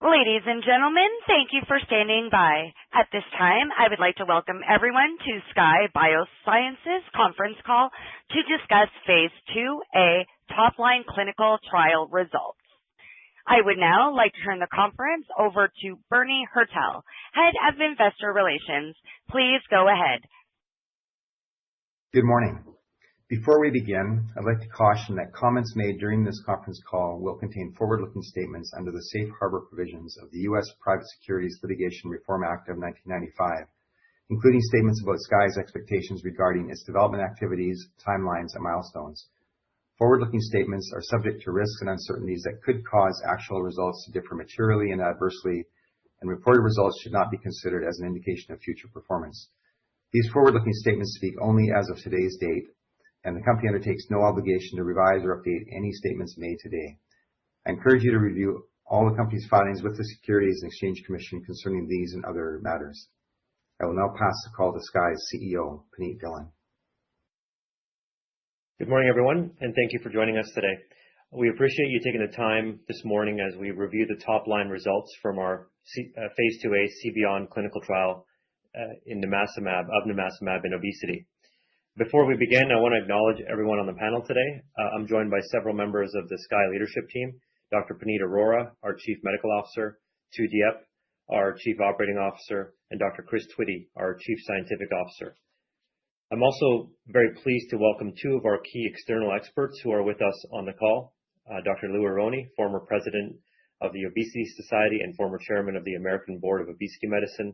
Ladies and gentlemen, thank you for standing by. At this time, I would like to welcome everyone to Skye Bioscience's conference call to discuss Phase 2A Topline Clinical Trial results. I would now like to turn the conference over to Bernie Hertel, Head of Investor Relations. Please go ahead. Good morning. Before we begin, I'd like to caution that comments made during this conference call will contain forward-looking statements under the Safe Harbor provisions of the U.S. Private Securities Litigation Reform Act of 1995, including statements about Skye's expectations regarding its development activities, timelines, and milestones. Forward-looking statements are subject to risks and uncertainties that could cause actual results to differ materially and adversely, and reported results should not be considered as an indication of future performance. These forward-looking statements speak only as of today's date, and the company undertakes no obligation to revise or update any statements made today. I encourage you to review all the company's filings with the Securities and Exchange Commission concerning these and other matters. I will now pass the call to Skye's CEO, Puneet Dhillon. Good morning, everyone, and thank you for joining us today. We appreciate you taking the time this morning as we review the top-line results from our Phase 2A CBeyond clinical trial in nimacimab in obesity. Before we begin, I want to acknowledge everyone on the panel today. I'm joined by several members of the Skye leadership team, Dr. Puneet Arora, our Chief Medical Officer, Tu Diep, our Chief Operating Officer, and Dr. Chris Twitty, our Chief Scientific Officer. I'm also very pleased to welcome two of our key external experts who are with us on the call, Dr. Lou Aronne, former President of the Obesity Society and former Chairman of the American Board of Obesity Medicine,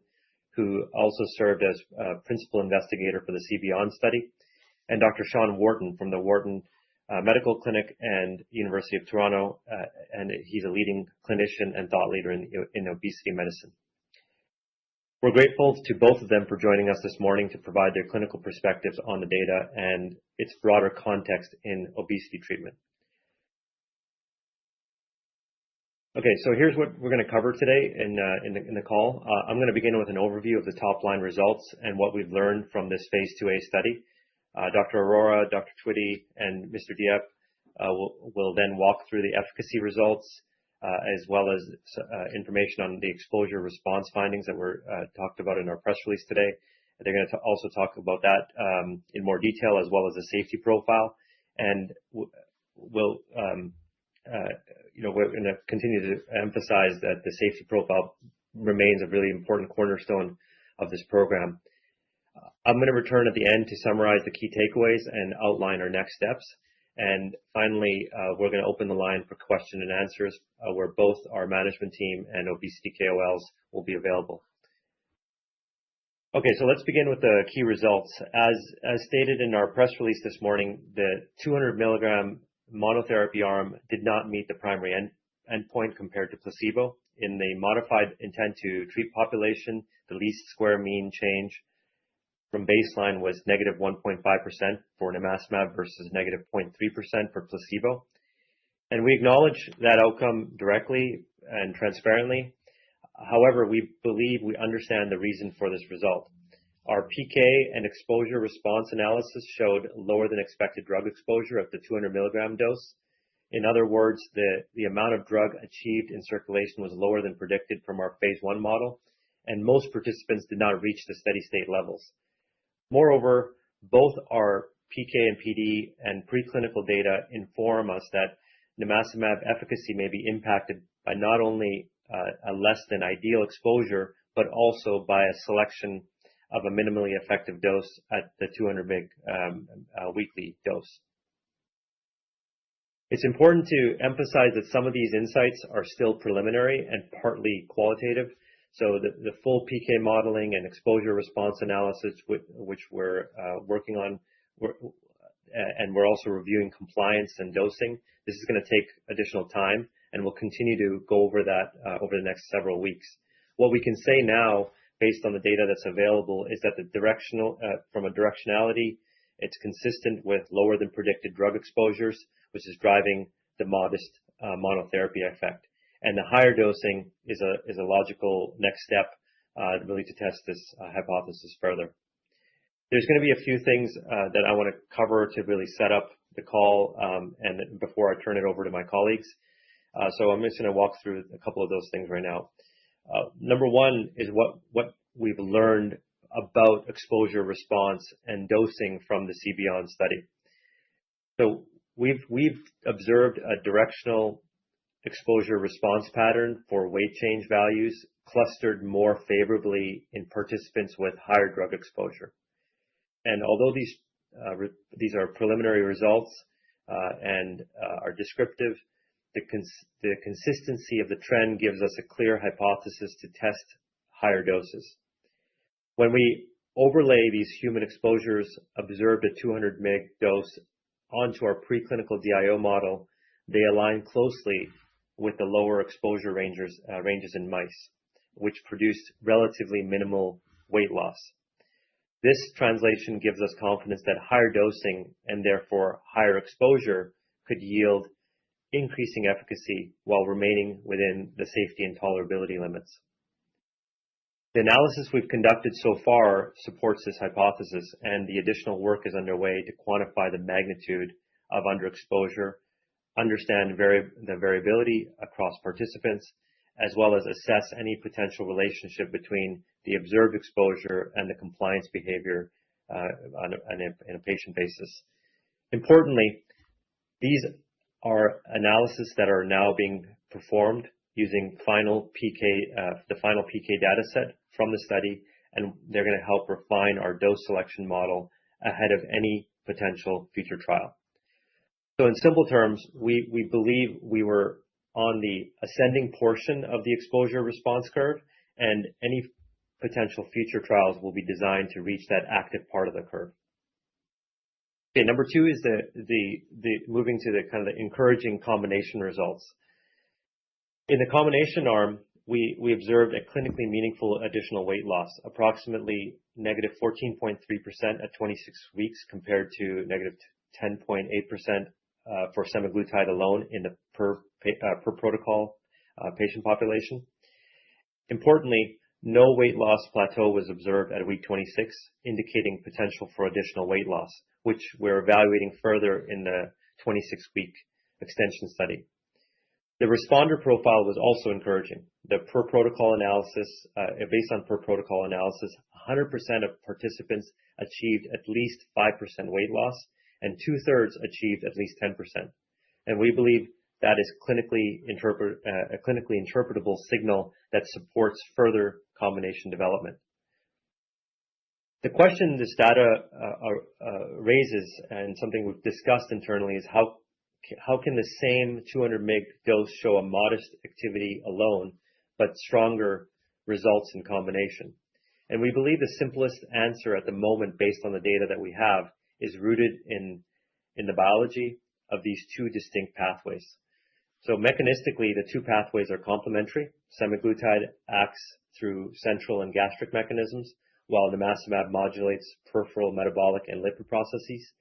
who also served as principal investigator for the CBeyond study, and Dr. Sean Wharton from the Wharton Medical Clinic and University of Toronto, and he's a leading clinician and thought leader in obesity medicine. We're grateful to both of them for joining us this morning to provide their clinical perspectives on the data and its broader context in obesity treatment. Okay, so here's what we're going to cover today in the call. I'm going to begin with an overview of the top-line results and what we've learned from this Phase 2A study. Dr. Arora, Dr. Twitty, and Mr. Diep will then walk through the efficacy results as well as information on the exposure response findings that were talked about in our press release today. They're going to also talk about that in more detail as well as the safety profile. And we're going to continue to emphasize that the safety profile remains a really important cornerstone of this program. I'm going to return at the end to summarize the key takeaways and outline our next steps. And finally, we're going to open the line for question and answers where both our management team and obesity KOLs will be available. Okay, so let's begin with the key results. As stated in our press release this morning, the 200 milligram monotherapy arm did not meet the primary endpoint compared to placebo. In the modified intent to treat population, the least square mean change from baseline was negative 1.5% for nimacimab versus negative 0.3% for placebo. And we acknowledge that outcome directly and transparently. However, we believe we understand the reason for this result. Our PK and exposure response analysis showed lower than expected drug exposure at the 200 milligram dose. In other words, the amount of drug achieved in circulation was lower than predicted from our Phase 1 model, and most participants did not reach the steady state levels. Moreover, both our PK and PD and preclinical data inform us that nimacimab efficacy may be impacted by not only a less than ideal exposure, but also by a selection of a minimally effective dose at the 200 mg weekly dose. It's important to emphasize that some of these insights are still preliminary and partly qualitative. So the full PK modeling and exposure response analysis, which we're working on, and we're also reviewing compliance and dosing. This is going to take additional time, and we'll continue to go over that over the next several weeks. What we can say now, based on the data that's available, is that from a directionality, it's consistent with lower than predicted drug exposures, which is driving the modest monotherapy effect. And the higher dosing is a logical next step really to test this hypothesis further. There's going to be a few things that I want to cover to really set up the call and before I turn it over to my colleagues. So I'm just going to walk through a couple of those things right now. Number one is what we've learned about exposure response and dosing from the CBeyond study. So we've observed a directional exposure response pattern for weight change values clustered more favorably in participants with higher drug exposure. And although these are preliminary results and are descriptive, the consistency of the trend gives us a clear hypothesis to test higher doses. When we overlay these human exposures observed at 200 mg dose onto our preclinical DIO model, they align closely with the lower exposure ranges in mice, which produced relatively minimal weight loss. This translation gives us confidence that higher dosing and therefore higher exposure could yield increasing efficacy while remaining within the safety and tolerability limits. The analysis we've conducted so far supports this hypothesis, and the additional work is underway to quantify the magnitude of underexposure, understand the variability across participants, as well as assess any potential relationship between the observed exposure and the compliance behavior in a patient basis. Importantly, these are analyses that are now being performed using the final PK data set from the study, and they're going to help refine our dose selection model ahead of any potential future trial. So in simple terms, we believe we were on the ascending portion of the exposure response curve, and any potential future trials will be designed to reach that active part of the curve. Okay, number two is the moving to the kind of the encouraging combination results. In the combination arm, we observed a clinically meaningful additional weight loss, approximately negative 14.3% at 26 weeks compared to negative 10.8% for semaglutide alone in the per protocol patient population. Importantly, no weight loss plateau was observed at week 26, indicating potential for additional weight loss, which we're evaluating further in the 26-week extension study. The responder profile was also encouraging. The per protocol analysis, based on per protocol analysis, 100% of participants achieved at least 5% weight loss, and 2/3 achieved at least 10%. And we believe that is a clinically interpretable signal that supports further combination development. The question this data raises, and something we've discussed internally, is how can the same 200 mg dose show a modest activity alone, but stronger results in combination? And we believe the simplest answer at the moment, based on the data that we have, is rooted in the biology of these two distinct pathways. So mechanistically, the two pathways are complementary. Semaglutide acts through central and gastric mechanisms, while nimacimab modulates peripheral metabolic and lipid processes.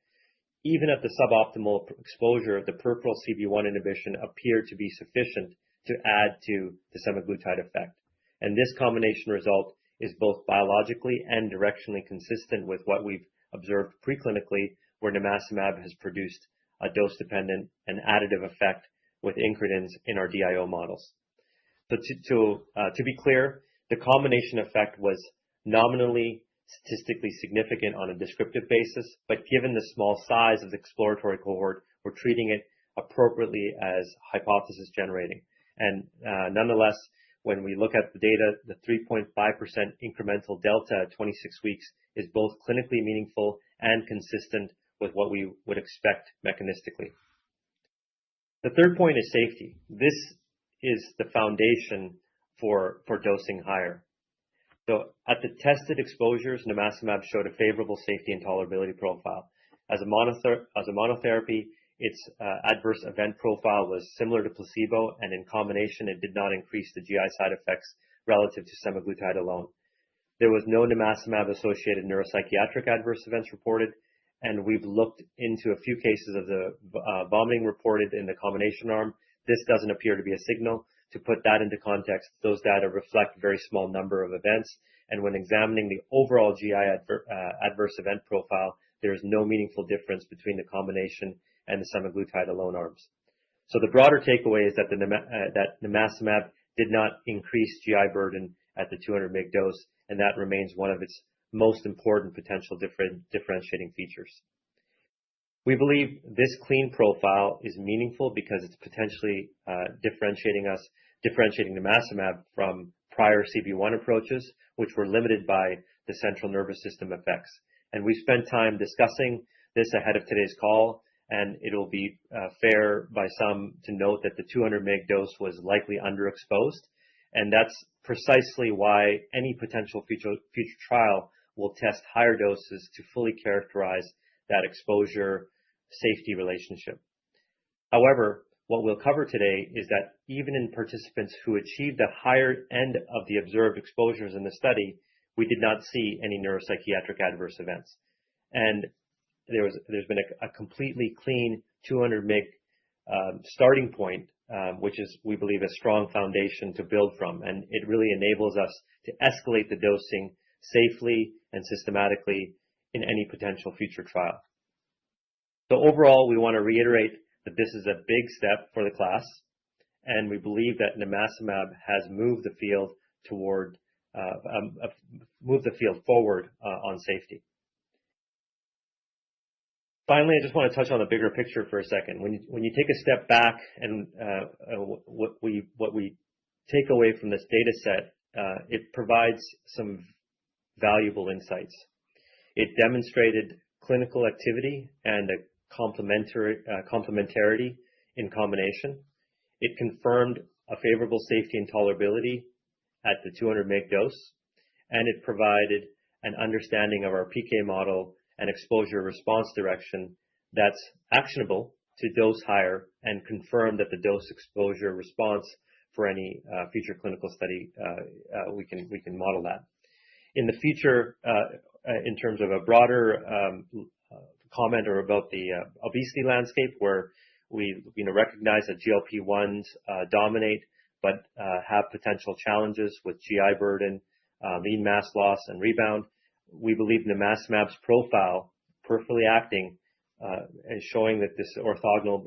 Even at the suboptimal exposure, the peripheral CB1 inhibition appeared to be sufficient to add to the semaglutide effect. And this combination result is both biologically and directionally consistent with what we've observed preclinically, where nimacimab has produced a dose-dependent and additive effect with incretins in our DIO models. So to be clear, the combination effect was nominally statistically significant on a descriptive basis, but given the small size of the exploratory cohort, we're treating it appropriately as hypothesis generating. And nonetheless, when we look at the data, the 3.5% incremental delta at 26 weeks is both clinically meaningful and consistent with what we would expect mechanistically. The third point is safety. This is the foundation for dosing higher. So at the tested exposures, nimacimab showed a favorable safety and tolerability profile. As a monotherapy, its adverse event profile was similar to placebo, and in combination, it did not increase the GI side effects relative to semaglutide alone. There was no nimacimab-associated neuropsychiatric adverse events reported, and we've looked into a few cases of the vomiting reported in the combination arm. This doesn't appear to be a signal. To put that into context, those data reflect a very small number of events, and when examining the overall GI adverse event profile, there is no meaningful difference between the combination and the semaglutide alone arms. So the broader takeaway is that that nimacimab did not increase GI burden at the 200 mg dose, and that remains one of its most important potential differentiating features. We believe this clean profile is meaningful because it's potentially differentiating nimacimab from prior CB1 approaches, which were limited by the central nervous system effects. And we spent time discussing this ahead of today's call, and it'll be fair by some to note that the 200 mg dose was likely underexposed, and that's precisely why any potential future trial will test higher doses to fully characterize that exposure-safety relationship. However, what we'll cover today is that even in participants who achieved the higher end of the observed exposures in the study, we did not see any neuropsychiatric adverse events. And there's been a completely clean 200 mg starting point, which is, we believe, a strong foundation to build from. And it really enables us to escalate the dosing safely and systematically in any potential future trial. So overall, we want to reiterate that this is a big step for the class, and we believe that nimacimab has moved the field forward on safety. Finally, I just want to touch on the bigger picture for a second. When you take a step back and what we take away from this data set, it provides some valuable insights. It demonstrated clinical activity and a complementarity in combination. It confirmed a favorable safety and tolerability at the 200 mg dose, and it provided an understanding of our PK model and exposure response direction that's actionable to dose higher and confirm that the dose exposure response for any future clinical study, we can model that. In the future, in terms of a broader comment or about the obesity landscape, where we recognize that GLP-1s dominate, but have potential challenges with GI burden, lean mass loss, and rebound. We believe nimacimab's profile, peripherally acting, is showing that this orthogonal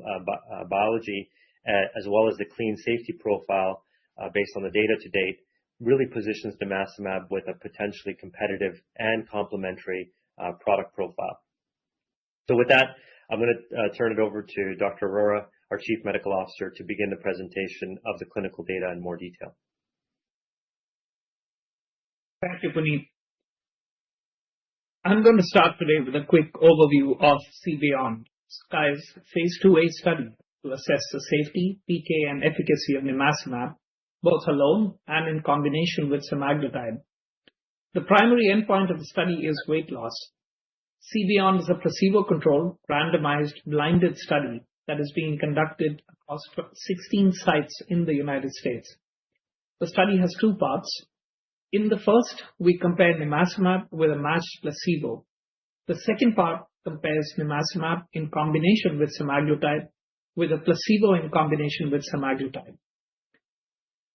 biology, as well as the clean safety profile based on the data to date, really positions nimacimab with a potentially competitive and complementary product profile. So with that, I'm going to turn it over to Dr. Arora, our Chief Medical Officer, to begin the presentation of the clinical data in more detail. Thank you, Puneet. I'm going to start today with a quick overview of CBeyond, Skye's phase 2A study to assess the safety, PK, and efficacy of nimacimab, both alone and in combination with semaglutide. The primary endpoint of the study is weight loss. CBeyond is a placebo-controlled, randomized, blinded study that is being conducted across 16 sites in the United States. The study has two parts. In the first, we compare nimacimab with a matched placebo. The second part compares nimacimab in combination with semaglutide with a placebo in combination with semaglutide.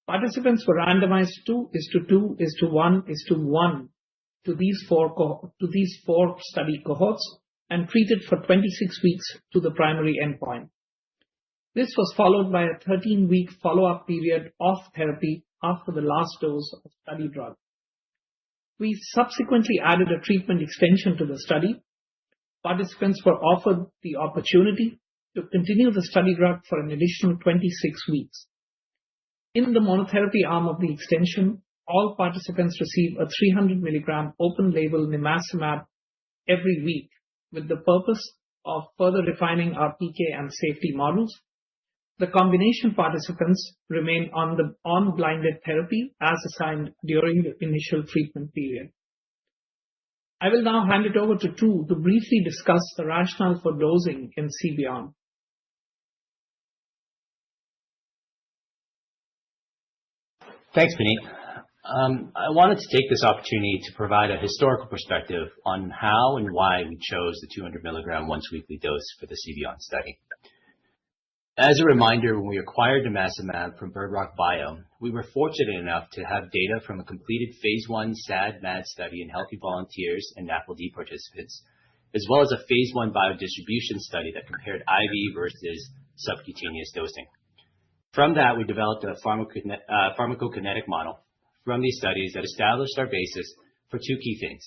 Participants were randomized 2:1:1 to these four study cohorts and treated for 26 weeks to the primary endpoint. This was followed by a 13-week follow-up period off therapy after the last dose of study drug. We subsequently added a treatment extension to the study. Participants were offered the opportunity to continue the study drug for an additional 26 weeks. In the monotherapy arm of the extension, all participants receive a 300 milligram open-label nimacimab every week with the purpose of further refining our PK and safety models. The combination participants remain on blinded therapy as assigned during the initial treatment period. I will now hand it over to Tu to briefly discuss the rationale for dosing in CBeyond. Thanks, Puneet. I wanted to take this opportunity to provide a historical perspective on how and why we chose the 200 milligram once-weekly dose for the CBeyond study. As a reminder, when we acquired nimacimab from Bird Rock Bio, we were fortunate enough to have data from a completed phase 1 SAD-MAD study in healthy volunteers and NAFLD participants, as well as a phase 1 biodistribution study that compared IV versus subcutaneous dosing. From that, we developed a pharmacokinetic model from these studies that established our basis for two key things.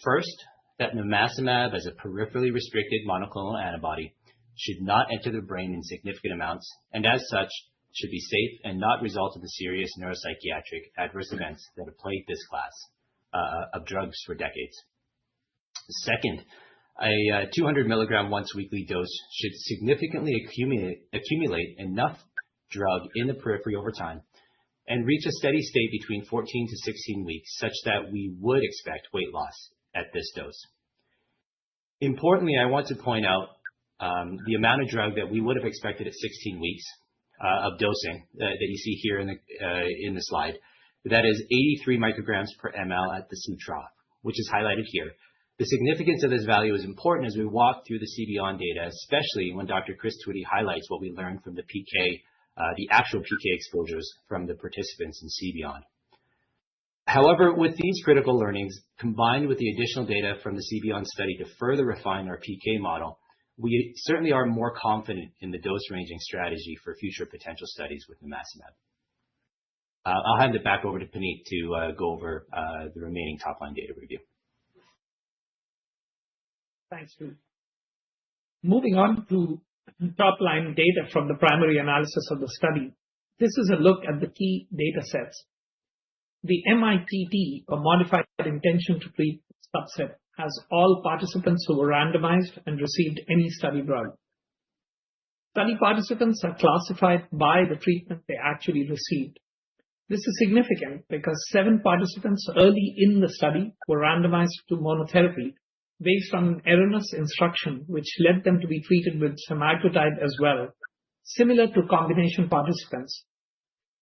First, that nimacimab as a peripherally restricted monoclonal antibody should not enter the brain in significant amounts, and as such, should be safe and not result in the serious neuropsychiatric adverse events that have plagued this class of drugs for decades. Second, a 200 milligram once weekly dose should significantly accumulate enough drug in the periphery over time and reach a steady state between 14 to 16 weeks such that we would expect weight loss at this dose. Importantly, I want to point out the amount of drug that we would have expected at 16 weeks of dosing that you see here in the slide. That is 83 micrograms per ml at the C trough, which is highlighted here. The significance of this value is important as we walk through the CBeyond data, especially when Dr. Chris Twitty highlights what we learned from the PK, the actual PK exposures from the participants in CBeyond. However, with these critical learnings, combined with the additional data from the CBeyond study to further refine our PK model, we certainly are more confident in the dose ranging strategy for future potential studies with nimacimab. I'll hand it back over to Puneet to go over the remaining top-line data review. Thanks, Drew. Moving on to top-line data from the primary analysis of the study. This is a look at the key data sets. The MITT, or Modified Intention to Treat subset, has all participants who were randomized and received any study drug. Study participants are classified by the treatment they actually received. This is significant because 7 participants early in the study were randomized to monotherapy based on an erroneous instruction which led them to be treated with semaglutide as well, similar to combination participants.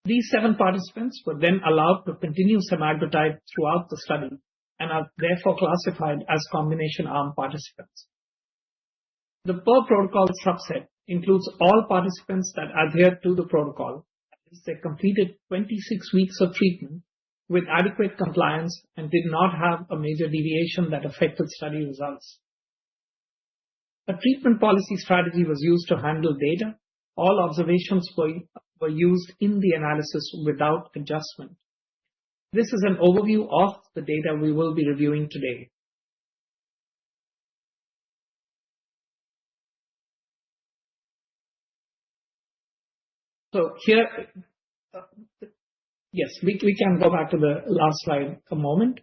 These 7 participants were then allowed to continue semaglutide throughout the study and are therefore classified as combination arm participants. The per protocol subset includes all participants that adhered to the protocol, as they completed 26 weeks of treatment with adequate compliance and did not have a major deviation that affected study results. A treatment policy strategy was used to handle data. All observations were used in the analysis without adjustment. This is an overview of the data we will be reviewing today. So here, yes, we can go back to the last slide a moment.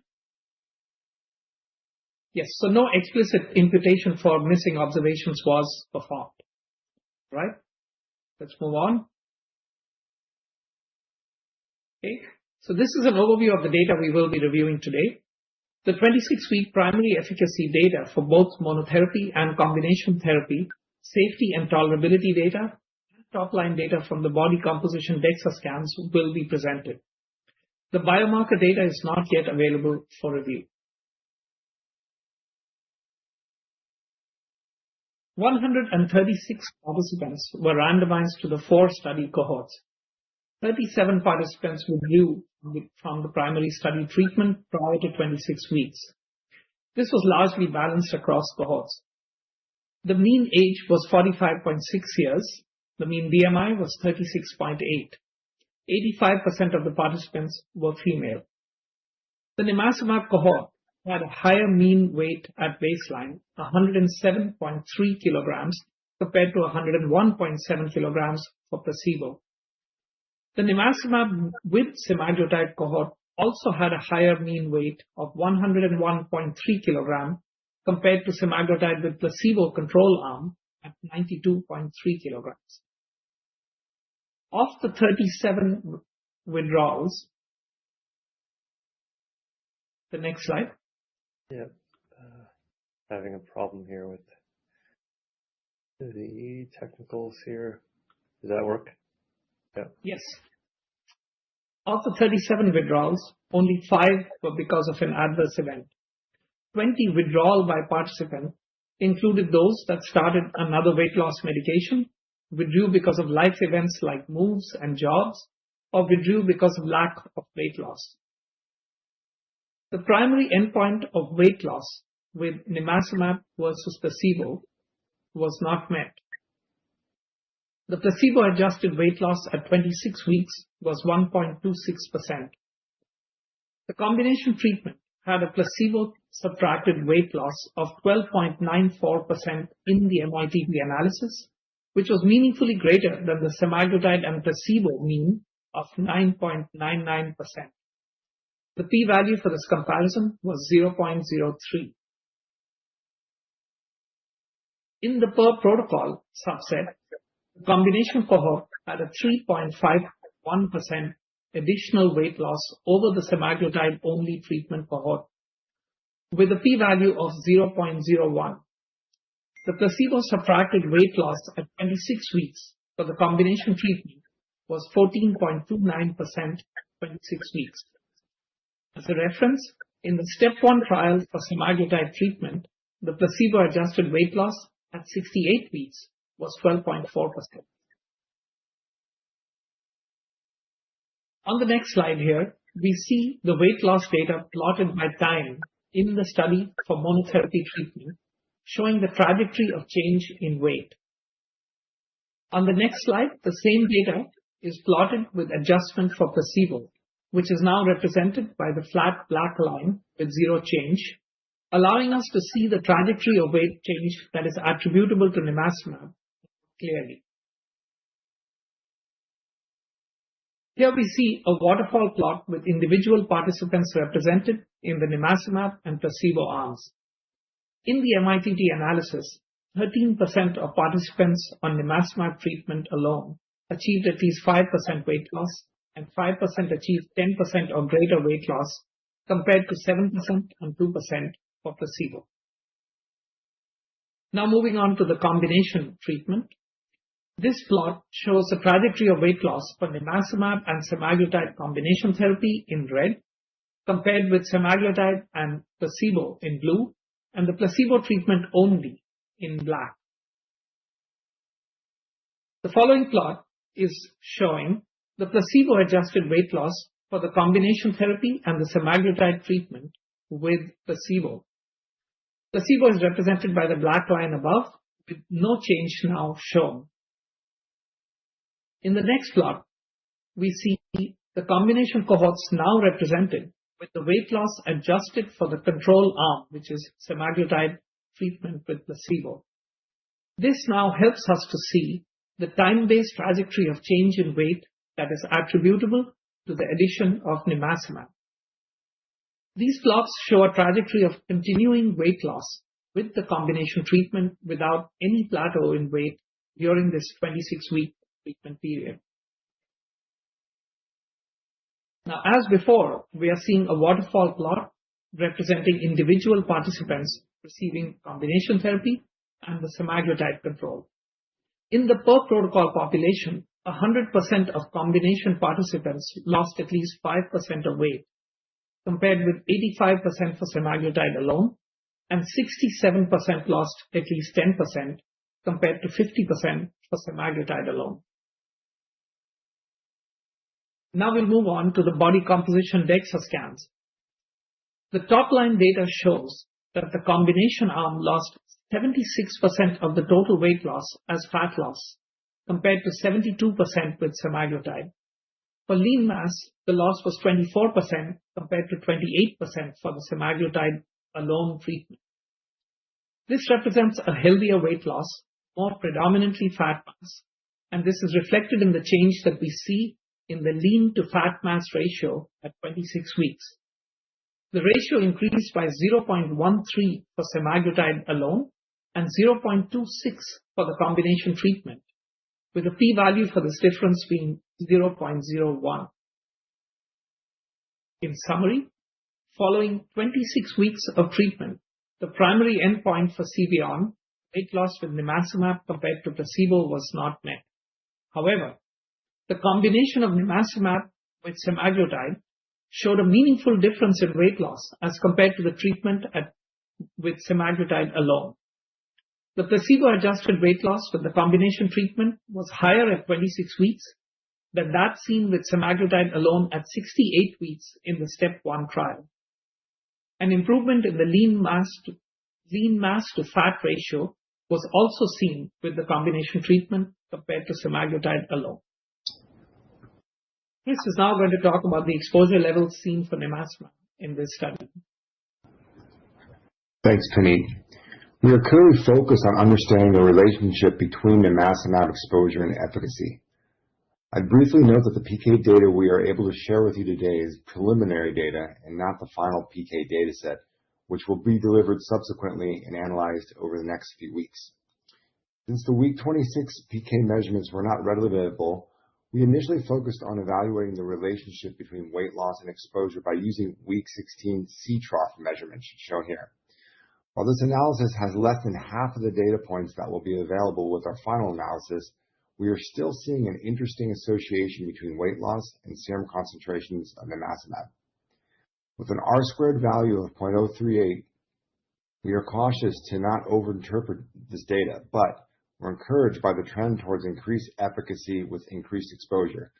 Yes, so no explicit imputation for missing observations was performed. Right? Let's move on. Okay, so this is an overview of the data we will be reviewing today. The 26-week primary efficacy data for both monotherapy and combination therapy, safety and tolerability data, and top-line data from the body composition DEXA scans will be presented. The biomarker data is not yet available for review. 136 participants were randomized to the 4 study cohorts. 37 participants withdrew from the primary study treatment prior to 26 weeks. This was largely balanced across cohorts. The mean age was 45.6 years. The mean BMI was 36.8. 85% of the participants were female. The nimacimab cohort had a higher mean weight at baseline, 107.3 kilograms, compared to 101.7 kilograms for placebo. The nimacimab with semaglutide cohort also had a higher mean weight of 101.3 kilograms compared to semaglutide with placebo control arm at 92.3 kilograms. Of the 37 withdrawals, the next slide. Yeah, having a problem here with the technicals here. Does that work? Yeah. Yes. Of the 37 withdrawals, only 5 were because of an adverse event. 20 withdrawal by participant included those that started another weight loss medication, withdrew because of life events like moves and jobs, or withdrew because of lack of weight loss. The primary endpoint of weight loss with nimacimab versus placebo was not met. The placebo-adjusted weight loss at 26 weeks was 1.26%. The combination treatment had a placebo-subtracted weight loss of 12.94% in the MITT analysis, which was meaningfully greater than the semaglutide and placebo mean of 9.99%. The p-value for this comparison was 0.03. In the per protocol subset, the combination cohort had a 3.51% additional weight loss over the semaglutide only treatment cohort, with a p-value of 0.01. The placebo-subtracted weight loss at 26 weeks for the combination treatment was 14.29% at 26 weeks. As a reference, in the step 1 trial for semaglutide treatment, the placebo-adjusted weight loss at 68 weeks was 12.4%. On the next slide here, we see the weight loss data plotted by time in the study for monotherapy treatment, showing the trajectory of change in weight. On the next slide, the same data is plotted with adjustment for placebo, which is now represented by the flat black line with zero change, allowing us to see the trajectory of weight change that is attributable to nimacimab clearly. Here we see a waterfall plot with individual participants represented in the nimacimab and placebo arms. In the MITT analysis, 13% of participants on nimacimab treatment alone achieved at least 5% weight loss, and 5% achieved 10% or greater weight loss, compared to 7% and 2% for placebo. Now moving on to the combination treatment. This plot shows the trajectory of weight loss for nimacimab and semaglutide combination therapy in red, compared with semaglutide and placebo in blue, and the placebo treatment only in black. The following plot is showing the placebo-adjusted weight loss for the combination therapy and the semaglutide treatment with placebo. Placebo is represented by the black line above, with no change now shown. In the next plot, we see the combination cohorts now represented with the weight loss adjusted for the control arm, which is semaglutide treatment with placebo. This now helps us to see the time-based trajectory of change in weight that is attributable to the addition of nimacimab. These plots show a trajectory of continuing weight loss with the combination treatment without any plateau in weight during this 26-week treatment period. Now, as before, we are seeing a waterfall plot representing individual participants receiving combination therapy and the semaglutide control. In the per protocol population, 100% of combination participants lost at least 5% of weight, compared with 85% for semaglutide alone, and 67% lost at least 10%, compared to 50% for semaglutide alone. Now we'll move on to the body composition DEXA scans. The top line data shows that the combination arm lost 76% of the total weight loss as fat loss, compared to 72% with semaglutide. For lean mass, the loss was 24% compared to 28% for the semaglutide alone treatment. This represents a healthier weight loss, more predominantly fat mass, and this is reflected in the change that we see in the lean to fat mass ratio at 26 weeks. The ratio increased by 0.13 for semaglutide alone and 0.26 for the combination treatment, with a p-value for this difference being 0.01. In summary, following 26 weeks of treatment, the primary endpoint for CBeyond, weight loss with nimacimab compared to placebo, was not met. However, the combination of nimacimab with semaglutide showed a meaningful difference in weight loss as compared to the treatment with semaglutide alone. The placebo-adjusted weight loss with the combination treatment was higher at 26 weeks than that seen with semaglutide alone at 68 weeks in the step 1 trial. An improvement in the lean mass to fat ratio was also seen with the combination treatment compared to semaglutide alone. Chris is now going to talk about the exposure levels seen for nimacimab in this study. Thanks, Puneet. We are currently focused on understanding the relationship between nimacimab exposure and efficacy. I'd briefly note that the PK data we are able to share with you today is preliminary data and not the final PK dataset, which will be delivered subsequently and analyzed over the next few weeks. Since the week 26 PK measurements were not readily available, we initially focused on evaluating the relationship between weight loss and exposure by using week 16 C-trough measurements shown here. While this analysis has less than half of the data points that will be available with our final analysis, we are still seeing an interesting association between weight loss and serum concentrations of nimacimab. With an R-squared value of 0.038, we are cautious to not overinterpret this data, but we're encouraged by the trend towards increased efficacy with increased exposure.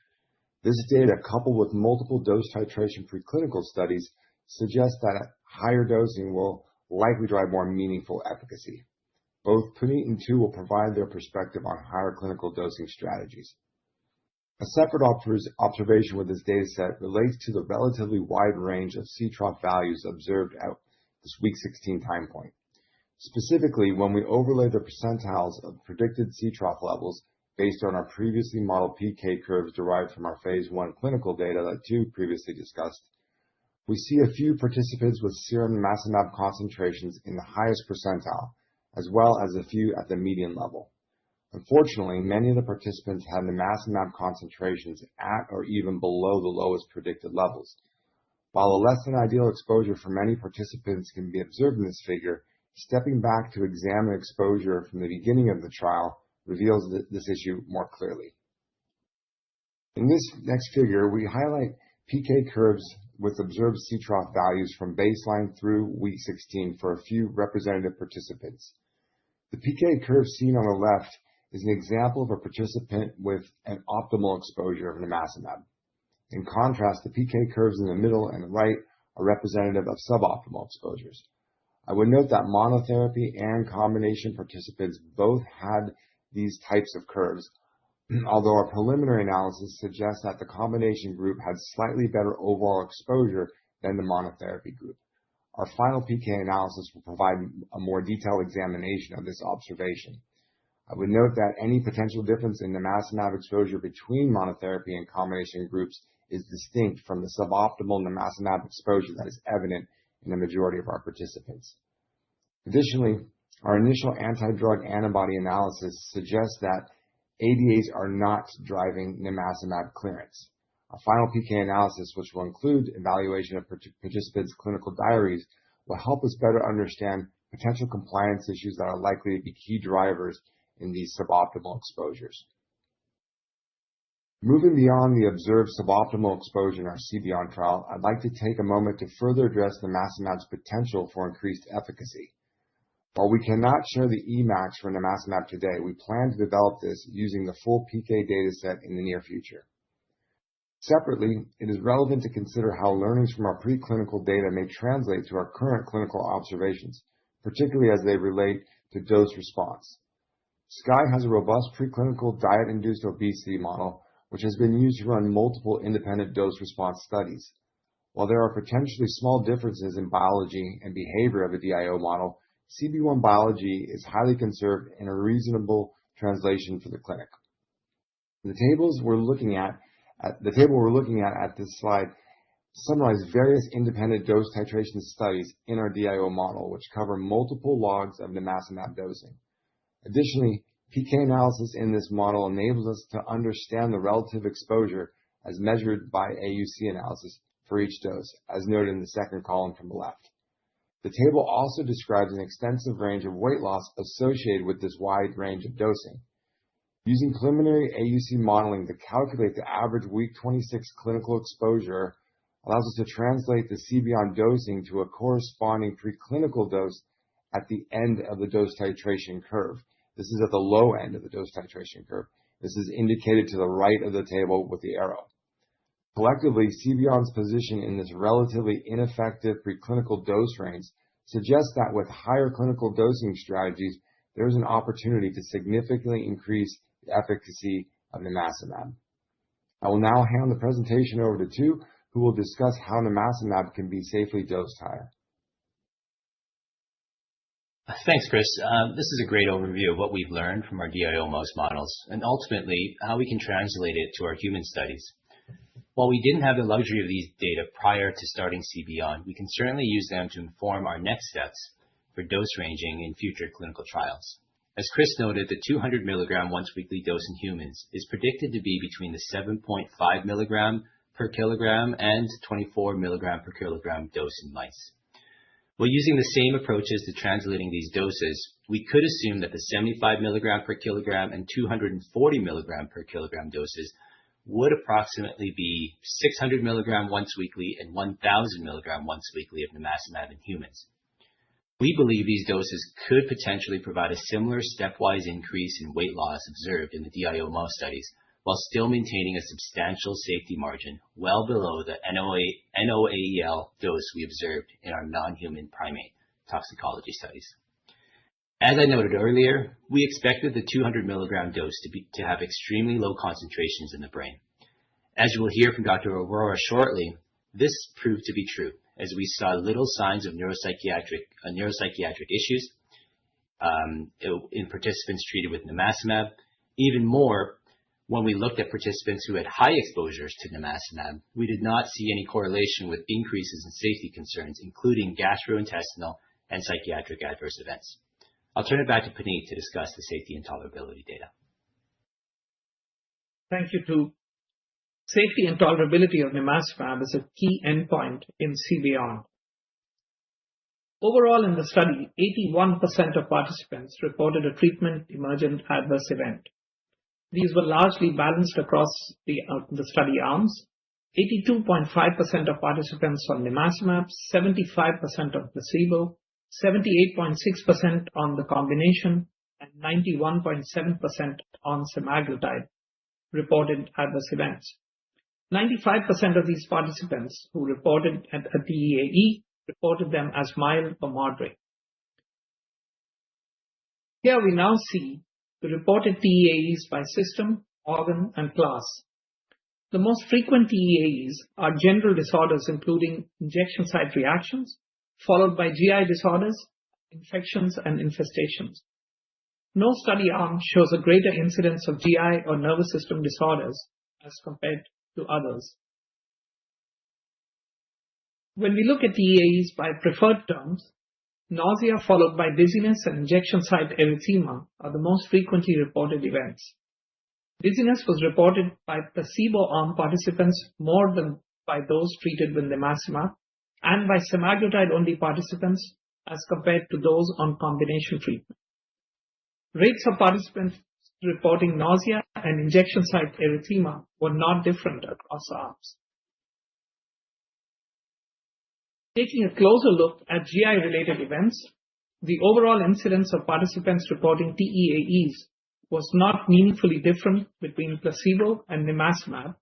This data, coupled with multiple dose titration preclinical studies, suggests that higher dosing will likely drive more meaningful efficacy. Both Puneet and Tu will provide their perspective on higher clinical dosing strategies. A separate observation with this data set relates to the relatively wide range of C-trough values observed at this week 16 time point. Specifically, when we overlay the percentiles of predicted C-trough levels based on our previously modeled PK curves derived from our phase 1 clinical data that Tu previously discussed, we see a few participants with serum nimacimab concentrations in the highest percentile, as well as a few at the median level. Unfortunately, many of the participants had nimacimab concentrations at or even below the lowest predicted levels. While a less than ideal exposure for many participants can be observed in this figure, stepping back to examine exposure from the beginning of the trial reveals this issue more clearly. In this next figure, we highlight PK curves with observed C-trough values from baseline through week 16 for a few representative participants. The PK curve seen on the left is an example of a participant with an optimal exposure of nimacimab. In contrast, the PK curves in the middle and the right are representative of suboptimal exposures. I would note that monotherapy and combination participants both had these types of curves, although our preliminary analysis suggests that the combination group had slightly better overall exposure than the monotherapy group. Our final PK analysis will provide a more detailed examination of this observation. I would note that any potential difference in nimacimab exposure between monotherapy and combination groups is distinct from the suboptimal nimacimab exposure that is evident in the majority of our participants. Additionally, our initial anti-drug antibody analysis suggests that ADAs are not driving nimacimab clearance. Our final PK analysis, which will include evaluation of participants' clinical diaries, will help us better understand potential compliance issues that are likely to be key drivers in these suboptimal exposures. Moving beyond the observed suboptimal exposure in our CBeyond trial, I'd like to take a moment to further address nimacimab's potential for increased efficacy. While we cannot share the Emax for nimacimab today, we plan to develop this using the full PK dataset in the near future. Separately, it is relevant to consider how learnings from our preclinical data may translate to our current clinical observations, particularly as they relate to dose response. Skye has a robust preclinical diet-induced obesity model, which has been used to run multiple independent dose response studies. While there are potentially small differences in biology and behavior of a DIO model, CB1 biology is highly conserved and a reasonable translation for the clinic. The table we're looking at this slide summarize various independent dose titration studies in our DIO model, which cover multiple logs of nimacimab dosing. Additionally, PK analysis in this model enables us to understand the relative exposure as measured by AUC analysis for each dose, as noted in the second column from the left. The table also describes an extensive range of weight loss associated with this wide range of dosing. Using preliminary AUC modeling to calculate the average week 26 clinical exposure allows us to translate the CBeyond dosing to a corresponding preclinical dose at the end of the dose titration curve. This is at the low end of the dose titration curve. This is indicated to the right of the table with the arrow. Collectively, CBeyond's position in this relatively ineffective preclinical dose range suggests that with higher clinical dosing strategies, there is an opportunity to significantly increase the efficacy of nimacimab. I will now hand the presentation over to Tu, who will discuss how nimacimab can be safely dosed higher. Thanks, Chris. This is a great overview of what we've learned from our DIO mouse models and ultimately how we can translate it to our human studies. While we didn't have the luxury of these data prior to starting CBeyond, we can certainly use them to inform our next steps for dose ranging in future clinical trials. As Chris noted, the 200 milligram once-weekly dose in humans is predicted to be between the 7.5 milligram per kilogram and 24 milligram per kilogram dose in mice. While using the same approaches to translating these doses, we could assume that the 75 milligram per kilogram and 240 milligram per kilogram doses would approximately be 600 milligram once weekly and 1000 milligram once weekly of nimacimab in humans. We believe these doses could potentially provide a similar stepwise increase in weight loss observed in the DIO mouse studies, while still maintaining a substantial safety margin well below the NOAEL dose we observed in our non-human primate toxicology studies. As I noted earlier, we expected the 200 milligram dose to have extremely low concentrations in the brain. As you will hear from Dr. Aurora shortly, this proved to be true, as we saw little signs of neuropsychiatric issues in participants treated with nimacimab. Even more, when we looked at participants who had high exposures to nimacimab, we did not see any correlation with increases in safety concerns, including gastrointestinal and psychiatric adverse events. I'll turn it back to Puneet to discuss the safety and tolerability data. Thank you, Tu. Safety and tolerability of nimacimab is a key endpoint in CBeyond. Overall in the study, 81% of participants reported a treatment-emergent adverse event. These were largely balanced across the study arms. 82.5% of participants on nimacimab, 75% on placebo, 78.6% on the combination, and 91.7% on semaglutide reported adverse events. 95% of these participants who reported a TEAE reported them as mild or moderate. Here we now see the reported TEAEs by system, organ, and class. The most frequent TEAEs are general disorders including injection site reactions, followed by GI disorders, infections, and infestations. No study arm shows a greater incidence of GI or nervous system disorders as compared to others. When we look at TEAEs by preferred terms, nausea followed by dizziness and injection site erythema are the most frequently reported events. Dizziness was reported by placebo arm participants more than by those treated with nimacimab, and by semaglutide-only participants as compared to those on combination treatment. Rates of participants reporting nausea and injection site erythema were not different across arms. Taking a closer look at GI-related events, the overall incidence of participants reporting TEAEs was not meaningfully different between placebo and nimacimab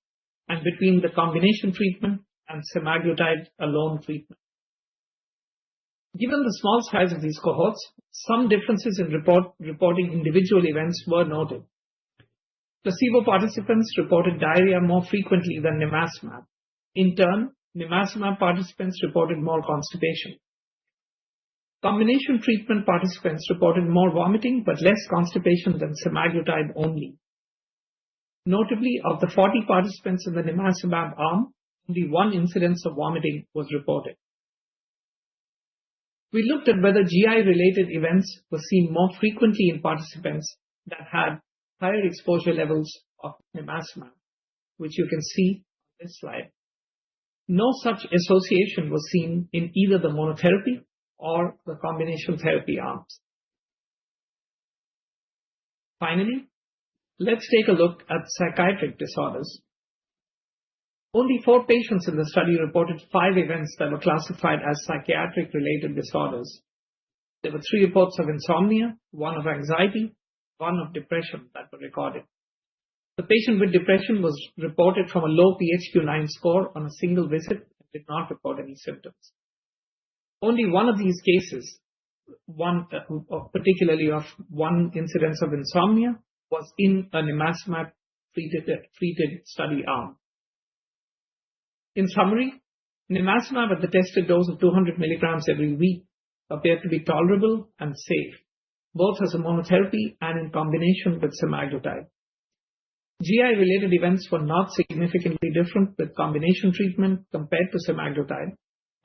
and between the combination treatment and semaglutide alone treatment. Given the small size of these cohorts, some differences in reporting individual events were noted. Placebo participants reported diarrhea more frequently than nimacimab. In turn, nimacimab participants reported more constipation. Combination treatment participants reported more vomiting but less constipation than semaglutide only. Notably, of the 40 participants in the nimacimab arm, only one incidence of vomiting was reported. We looked at whether GI-related events were seen more frequently in participants that had higher exposure levels of nimacimab, which you can see on this slide. No such association was seen in either the monotherapy or the combination therapy arms. Finally, let's take a look at psychiatric disorders. Only 4 patients in the study reported 5 events that were classified as psychiatric-related disorders. There were 3 reports of insomnia, 1 of anxiety, 1 of depression that were recorded. The patient with depression was reported from a low PHQ-9 score on a single visit and did not report any symptoms. Only one of these cases, particularly of 1 incidence of insomnia, was in a nimacimab treated study arm. In summary, nimacimab at the tested dose of 200 milligrams every week appeared to be tolerable and safe, both as a monotherapy and in combination with semaglutide. GI-related events were not significantly different with combination treatment compared to semaglutide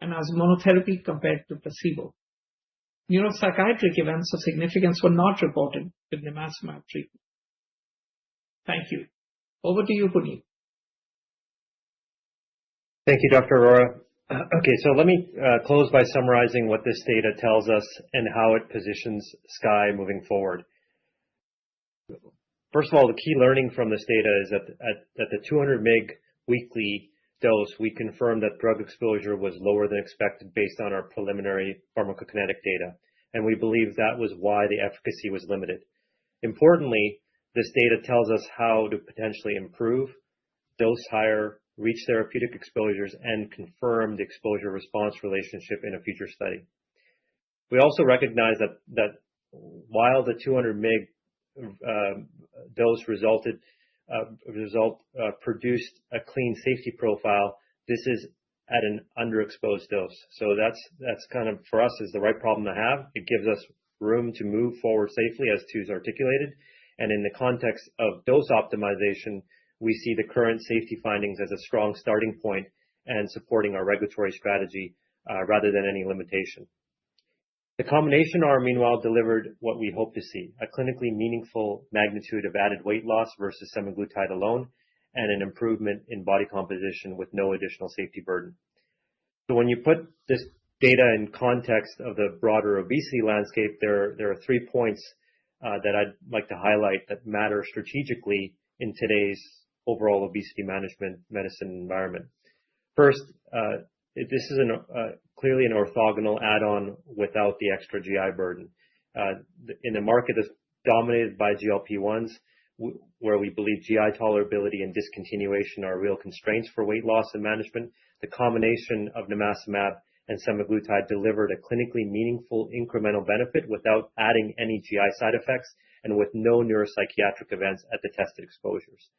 and as monotherapy compared to placebo. Neuropsychiatric events of significance were not reported with nimacimab treatment. Thank you. Over to you, Puneet. Thank you, Dr. Arora. Okay, so let me close by summarizing what this data tells us and how it positions Skye moving forward. First of all, the key learning from this data is that at the 200 mg weekly dose, we confirmed that drug exposure was lower than expected based on our preliminary pharmacokinetic data, and we believe that was why the efficacy was limited. Importantly, this data tells us how to potentially improve, dose higher, reach therapeutic exposures, and confirm the exposure-response relationship in a future study. We also recognize that while the 200 mg dose produced a clean safety profile, this is at an underexposed dose. So that's kind of, for us, is the right problem to have. It gives us room to move forward safely, as Tu's articulated. And in the context of dose optimization, we see the current safety findings as a strong starting point and supporting our regulatory strategy rather than any limitation. The combination arm, meanwhile, delivered what we hope to see, a clinically meaningful magnitude of added weight loss versus semaglutide alone, and an improvement in body composition with no additional safety burden. So when you put this data in context of the broader obesity landscape, there are 3 points that I'd like to highlight that matter strategically in today's overall obesity medicine environment. First, this is clearly an orthogonal add-on without the extra GI burden. In a market that's dominated by GLP-1s, where we believe GI tolerability and discontinuation are real constraints for weight loss and management, the combination of nimacimab and semaglutide delivered a clinically meaningful incremental benefit without adding any GI side effects and with no neuropsychiatric events at the tested exposures.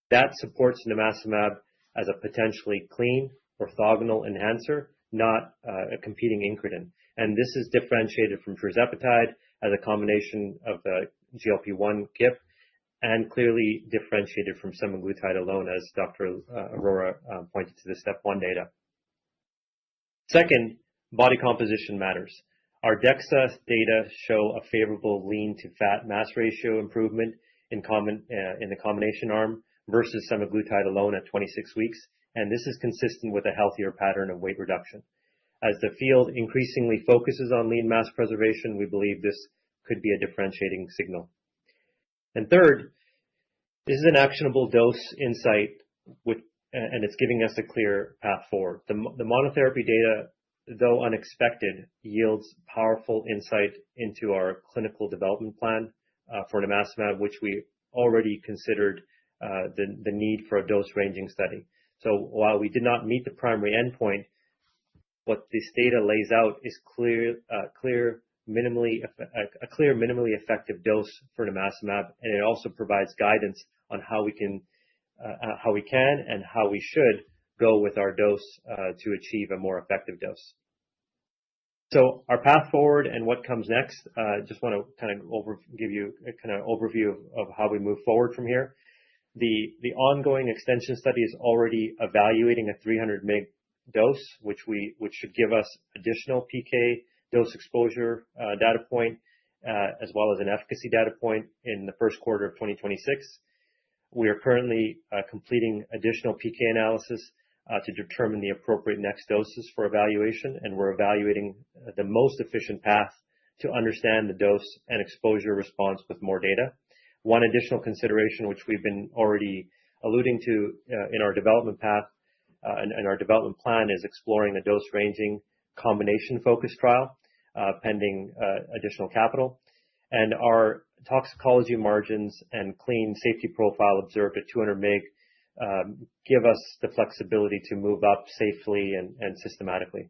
That supports nimacimab as a potentially clean, orthogonal enhancer, not a competing incretin. And this is differentiated from tirzepatide as a combination of the GLP-1 GIP and clearly differentiated from semaglutide alone, as Dr. Arora pointed to the step 1 data. Second, body composition matters. Our DEXA data show a favorable lean to fat mass ratio improvement in the combination arm versus semaglutide alone at 26 weeks, and this is consistent with a healthier pattern of weight reduction. As the field increasingly focuses on lean mass preservation, we believe this could be a differentiating signal. And third, this is an actionable dose insight, and it's giving us a clear path forward. The monotherapy data, though unexpected, yields powerful insight into our clinical development plan for nimacimab, which we already considered the need for a dose-ranging study. So while we did not meet the primary endpoint, what this data lays out is a clear minimally effective dose for nimacimab, and it also provides guidance on how we can and how we should go with our dose to achieve a more effective dose. So our path forward and what comes next, just want to kind of give you a kind of overview of how we move forward from here. The ongoing extension study is already evaluating a 300 mg dose, which should give us additional PK dose exposure data point, as well as an efficacy data point in the first quarter of 2026. We are currently completing additional PK analysis to determine the appropriate next doses for evaluation, and we're evaluating the most efficient path to understand the dose and exposure response with more data. One additional consideration, which we've been already alluding to in our development path and our development plan, is exploring a dose-ranging combination-focused trial pending additional capital. And our toxicology margins and clean safety profile observed at 200 mg give us the flexibility to move up safely and systematically.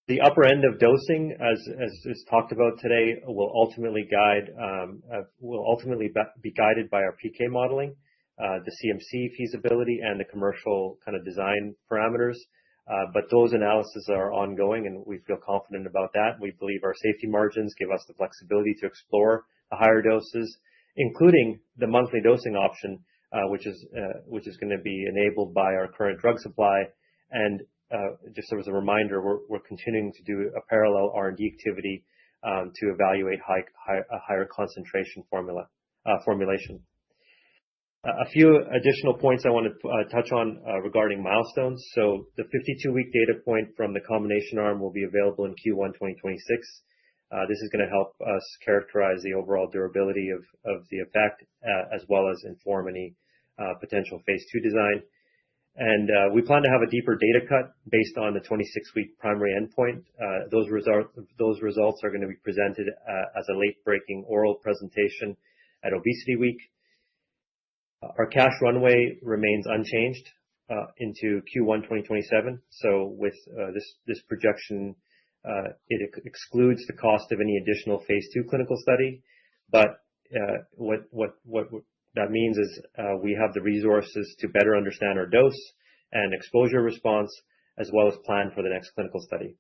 The upper end of dosing, as is talked about today, will ultimately be guided by our PK modeling, the CMC feasibility, and the commercial kind of design parameters. But those analyses are ongoing, and we feel confident about that. We believe our safety margins give us the flexibility to explore the higher doses, including the monthly dosing option, which is going to be enabled by our current drug supply. And just as a reminder, we're continuing to do a parallel R&D activity to evaluate a higher concentration formulation. A few additional points I want to touch on regarding milestones. So the 52-week data point from the combination arm will be available in Q1 2026. This is going to help us characterize the overall durability of the effect, as well as inform any potential phase 2 design. And we plan to have a deeper data cut based on the 26-week primary endpoint. Those results are going to be presented as a late-breaking oral presentation at Obesity Week. Our cash runway remains unchanged into Q1 2027. So with this projection, it excludes the cost of any additional phase 2 clinical study. But what that means is we have the resources to better understand our dose and exposure response, as well as plan for the next clinical study.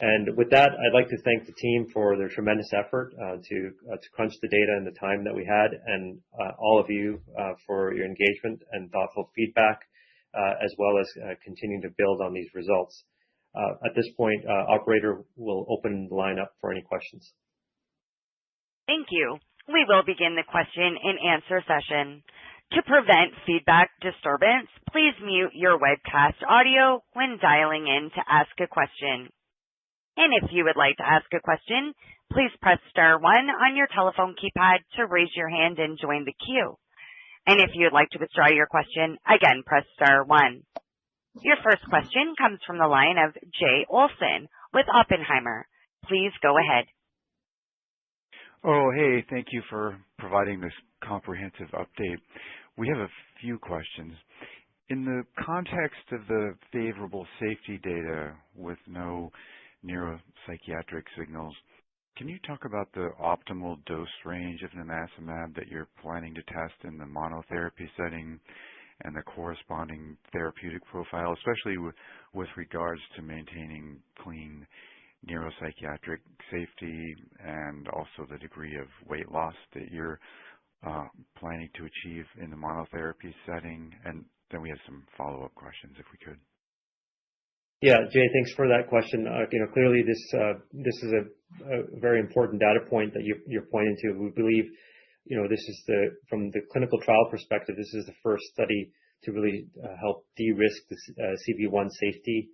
And with that, I'd like to thank the team for their tremendous effort to crunch the data in the time that we had, and all of you for your engagement and thoughtful feedback, as well as continuing to build on these results. At this point, operator will open the line up for any questions. Thank you. We will begin the question and answer session. To prevent feedback disturbance, please mute your webcast audio when dialing in to ask a question. And if you would like to ask a question, please press star 1 on your telephone keypad to raise your hand and join the queue. And if you'd like to withdraw your question, again, press star 1. Your first question comes from the line of Jay Olson with Oppenheimer. Please go ahead. Oh, hey, thank you for providing this comprehensive update. We have a few questions. In the context of the favorable safety data with no neuropsychiatric signals, can you talk about the optimal dose range of nimacimab that you're planning to test in the monotherapy setting and the corresponding therapeutic profile, especially with regards to maintaining clean neuropsychiatric safety and also the degree of weight loss that you're planning to achieve in the monotherapy setting? And then we have some follow-up questions if we could. Yeah, Jay, thanks for that question. Clearly this is a very important data point that you're pointing to. We believe, this is from the clinical trial perspective, this is the first study to really help de-risk the CB1 safety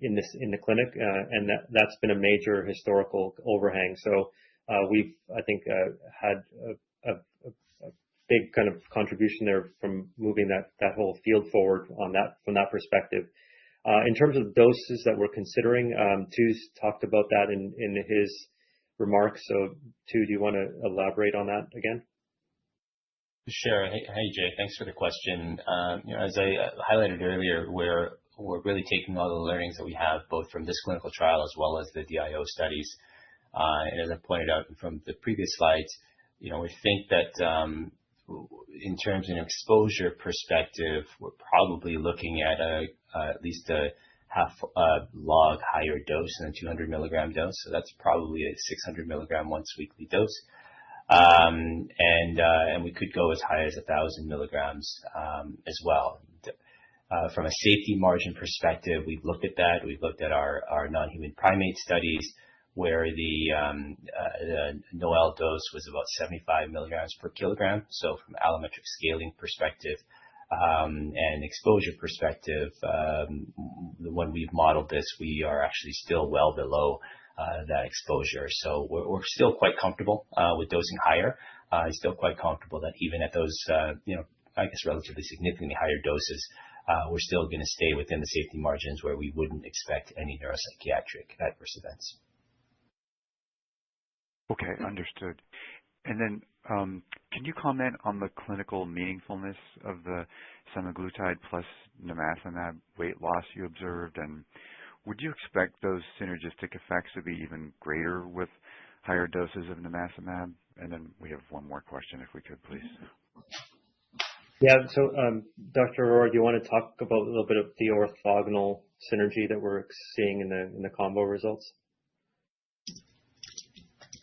in the clinic, and that's been a major historical overhang. So we've, I think, had a big kind of contribution there from moving that whole field forward from that perspective. In terms of doses that we're considering, Tu's talked about that in his remarks. So, Tu, do you want to elaborate on that again? Sure. Hey, Jay, thanks for the question. As I highlighted earlier, we're really taking all the learnings that we have both from this clinical trial as well as the DIO studies. And as I pointed out from the previous slides, we think that in terms of an exposure perspective, we're probably looking at at least a half log higher dose than a 200 milligram dose. So that's probably a 600 milligram once weekly dose. And we could go as high as 1,000 milligrams as well. From a safety margin perspective, we've looked at that. We've looked at our non-human primate studies where the NOEL dose was about 75 milligrams per kilogram. So from allometric scaling perspective and exposure perspective, when we've modeled this, we are actually still well below that exposure. So we're still quite comfortable with dosing higher. Still quite comfortable that even at those, I guess, relatively significantly higher doses, we're still going to stay within the safety margins where we wouldn't expect any neuropsychiatric adverse events. Okay, understood. And then can you comment on the clinical meaningfulness of the semaglutide plus nimacimab weight loss you observed, and would you expect those synergistic effects to be even greater with higher doses of nimacimab? And then we have one more question, if we could, please. Yeah. So, Dr. Arora, do you want to talk about a little bit of the orthogonal synergy that we're seeing in the combo results?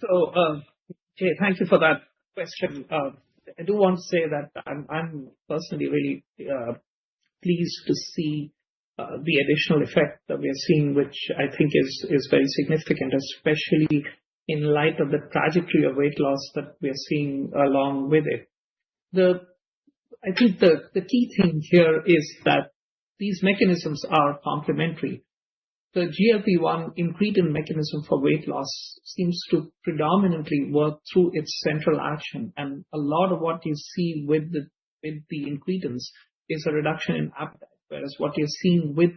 So, Jay, thank you for that question. I do want to say that I'm personally really pleased to see the additional effect that we are seeing, which I think is very significant, especially in light of the trajectory of weight loss that we are seeing along with it. I think the key thing here is that these mechanisms are complementary. The GLP-1 incretin mechanism for weight loss seems to predominantly work through its central action, and a lot of what you see with the incretins is a reduction in appetite, whereas what you're seeing with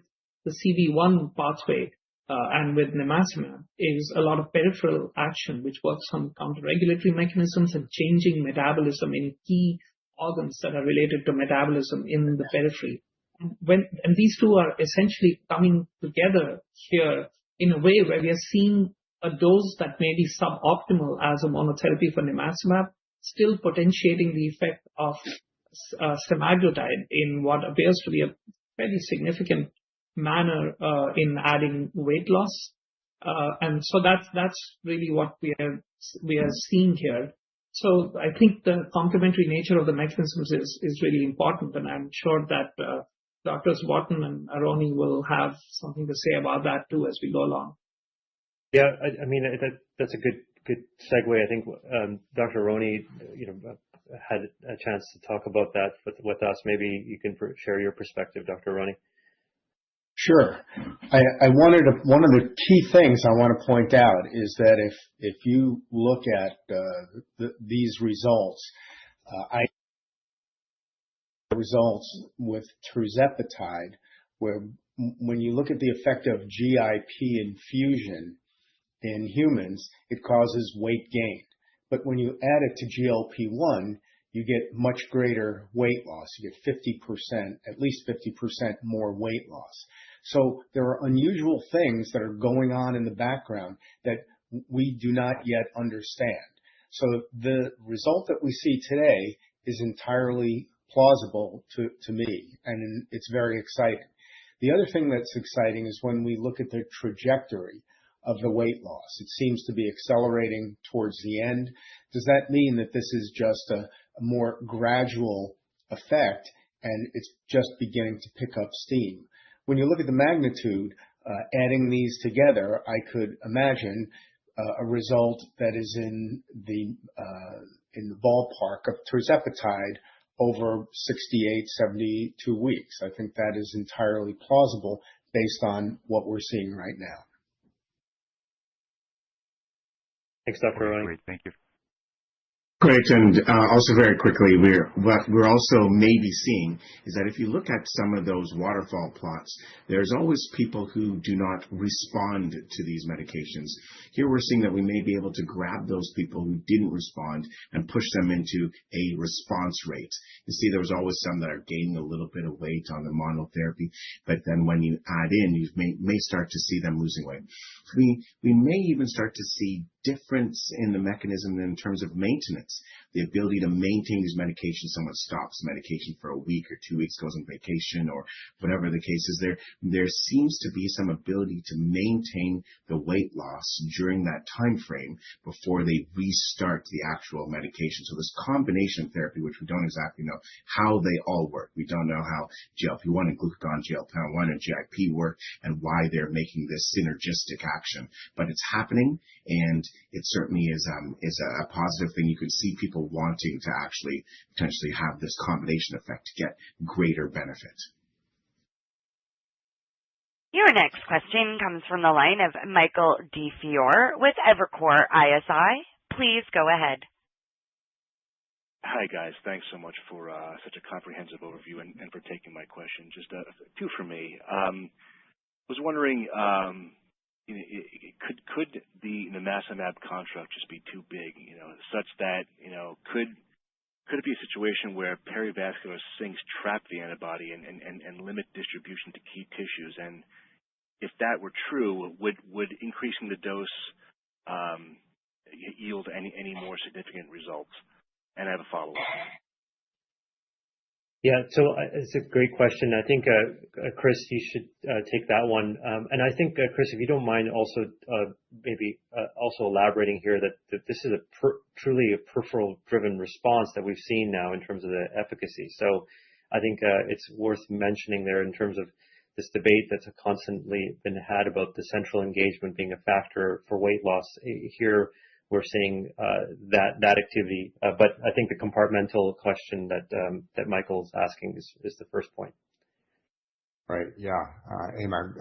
the CB1 pathway and with nimacimab is a lot of peripheral action, which works on counter-regulatory mechanisms and changing metabolism in key organs that are related to metabolism in the periphery. And these two are essentially coming together here in a way where we are seeing a dose that may be suboptimal as a monotherapy for nimacimab, still potentiating the effect of semaglutide in what appears to be a fairly significant manner in adding weight loss. And so that's really what we are seeing here. So I think the complementary nature of the mechanisms is really important, and I'm sure that Drs. Wharton and Aroni will have something to say about that too as we go along. Yeah, I mean that's a good segue. I think Dr. Aroni, had a chance to talk about that with us. Maybe you can share your perspective, Dr. Aroni. Sure. One of the key things I want to point out is that if you look at these results, results with tirzepatide, where when you look at the effect of GIP infusion in humans, it causes weight gain. But when you add it to GLP-1, you get much greater weight loss. You get 50%, at least 50% more weight loss. So there are unusual things that are going on in the background that we do not yet understand. So the result that we see today is entirely plausible to me, and it's very exciting. The other thing that's exciting is when we look at the trajectory of the weight loss. It seems to be accelerating towards the end. Does that mean that this is just a more gradual effect and it's just beginning to pick up steam? When you look at the magnitude, adding these together, I could imagine a result that is in the ballpark of tirzepatide over 68, 72 weeks. I think that is entirely plausible based on what we're seeing right now. Thanks, Dr. Aroni. Great, thank you. Great, and also very quickly, what we're also maybe seeing is that if you look at some of those waterfall plots, there's always people who do not respond to these medications. Here we're seeing that we may be able to grab those people who didn't respond and push them into a response rate. You see, there was always some that are gaining a little bit of weight on the monotherapy, but then when you add in, you may start to see them losing weight. We may even start to see difference in the mechanism in terms of maintenance, the ability to maintain these medications. Someone stops medication for a week or 2 weeks, goes on vacation, or whatever the case is. There seems to be some ability to maintain the weight loss during that time frame before they restart the actual medication. So this combination therapy, which we don't exactly know how they all work. We don't know how GLP-1 and glucagon, GLP-1 and GIP work and why they're making this synergistic action. But it's happening, and it certainly is a positive thing. You could see people wanting to actually potentially have this combination effect to get greater benefit. Your next question comes from the line of Michael DeFiore with Evercore ISI. Please go ahead. Hi, guys. Thanks so much for such a comprehensive overview and for taking my question. Just two for me. I was wondering, could the nimacimab construct just be too big, such that, could it be a situation where perivascular sinks trap the antibody and limit distribution to key tissues? And if that were true, would increasing the dose yield any more significant results? And I have a follow-up. Yeah, so it's a great question. I think, Chris, you should take that one. And I think, Chris, if you don't mind also maybe also elaborating here that this is truly a peripheral-driven response that we've seen now in terms of the efficacy. So I think it's worth mentioning there in terms of this debate that's constantly been had about the central engagement being a factor for weight loss. Here, we're seeing that activity, but I think the compartmental question that Michael's asking is the first point. Right. Yeah. Amar,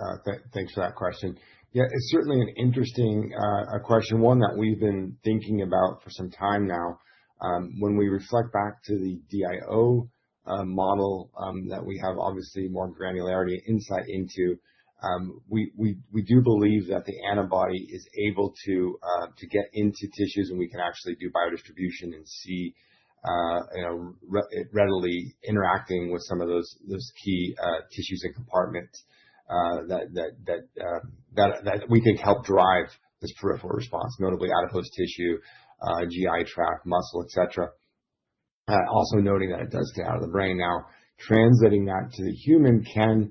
thanks for that question. Yeah, it's certainly an interesting question, one that we've been thinking about for some time now. When we reflect back to the DIO model that we have obviously more granularity insight into, we do believe that the antibody is able to get into tissues, and we can actually do biodistribution and see it readily interacting with some of those key tissues and compartments that we think help drive this peripheral response, notably adipose tissue, GI tract, muscle, etc. Also noting that it does get out of the brain. Now, translating that to the human can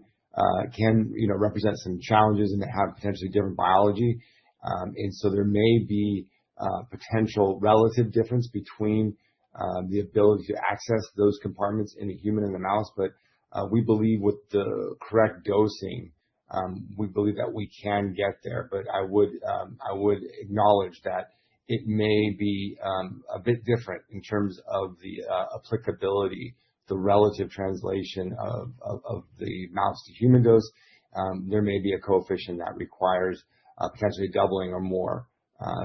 represent some challenges and have potentially different biology. And so there may be potential relative difference between the ability to access those compartments in the human and the mouse. But we believe with the correct dosing, we believe that we can get there. But I would acknowledge that it may be a bit different in terms of the applicability, the relative translation of the mouse to human dose. There may be a coefficient that requires potentially doubling or more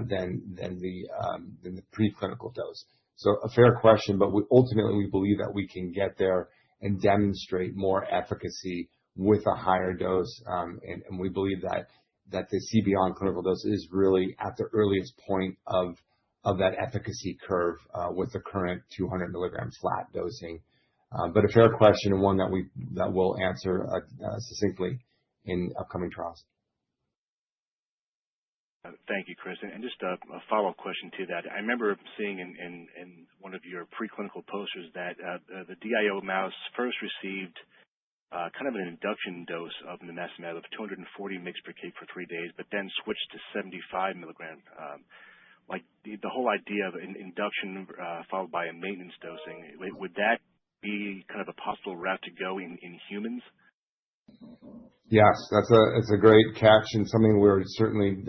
than the preclinical dose. So a fair question, but ultimately we believe that we can get there and demonstrate more efficacy with a higher dose. And we believe that the CBeyond clinical dose is really at the earliest point of that efficacy curve with the current 200 milligram flat dosing. But a fair question, and one that we'll answer succinctly in upcoming trials. Thank you, Chris. And just a follow-up question to that. I remember seeing in one of your preclinical posters that the DIO mouse first received kind of an induction dose of nimacimab of 240 mg per kg for 3 days, but then switched to 75 milligram. Like the whole idea of an induction followed by a maintenance dosing, would that be kind of a possible route to go in humans? Yes, it's a great catch and something we're certainly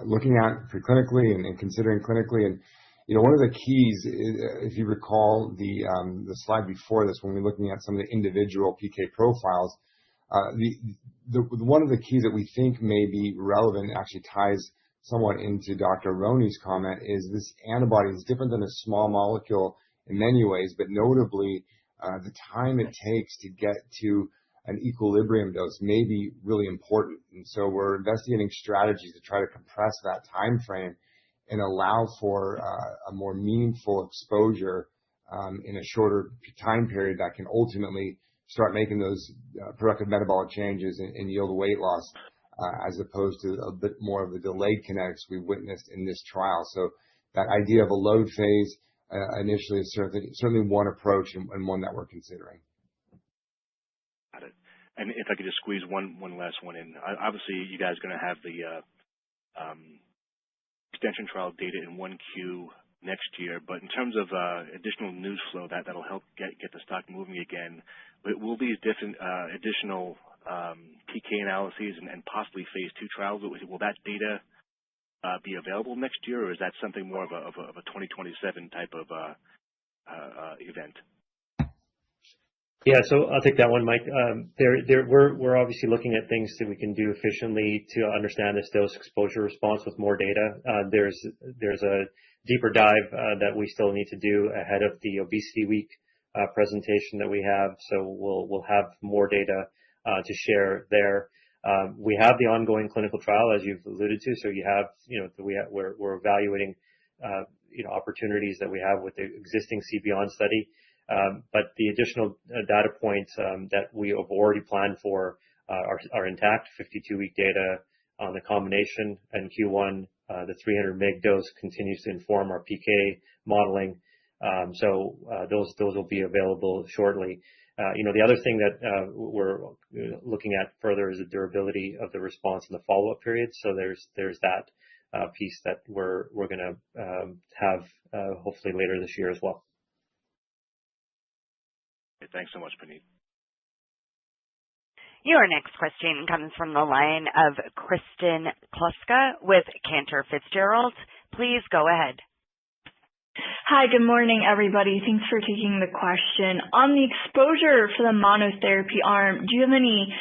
looking at preclinically and considering clinically. And one of the keys, if you recall the slide before this, when we're looking at some of the individual PK profiles, one of the keys that we think may be relevant, actually ties somewhat into Dr. Roney's comment, is this antibody is different than a small molecule in many ways, but notably the time it takes to get to an equilibrium dose may be really important. And so we're investigating strategies to try to compress that time frame and allow for a more meaningful exposure in a shorter time period that can ultimately start making those productive metabolic changes and yield weight loss, as opposed to a bit more of the delayed kinetics we witnessed in this trial. So that idea of a load phase initially is certainly one approach and one that we're considering. Got it. And if I could just squeeze one last one in. Obviously, you guys are going to have the extension trial data in 1Q next year, but in terms of additional news flow that'll help get the stock moving again, will these different additional PK analyses and possibly phase 2 trials, will that data be available next year, or is that something more of a 2027 type of event? Yeah, so I'll take that one, Mike. We're obviously looking at things that we can do efficiently to understand this dose exposure response with more data. There's a deeper dive that we still need to do ahead of the Obesity Week presentation that we have. So we'll have more data to share there. We have the ongoing clinical trial, as you've alluded to. So we're evaluating opportunities that we have with the existing CBeyond study. But the additional data points that we have already planned for are intact. 52-week data on the combination in Q1. The 300 mg dose continues to inform our PK modeling. So those will be available shortly. The other thing that we're looking at further is the durability of the response in the follow-up period. So there's that piece that we're going to have hopefully later this year as well. Okay, thanks so much, Puneet. Your next question comes from the line of Kristen Kluska with Cantor Fitzgerald. Please go ahead. Hi, good morning, everybody. Thanks for taking the question. On the exposure for the monotherapy arm, do you have any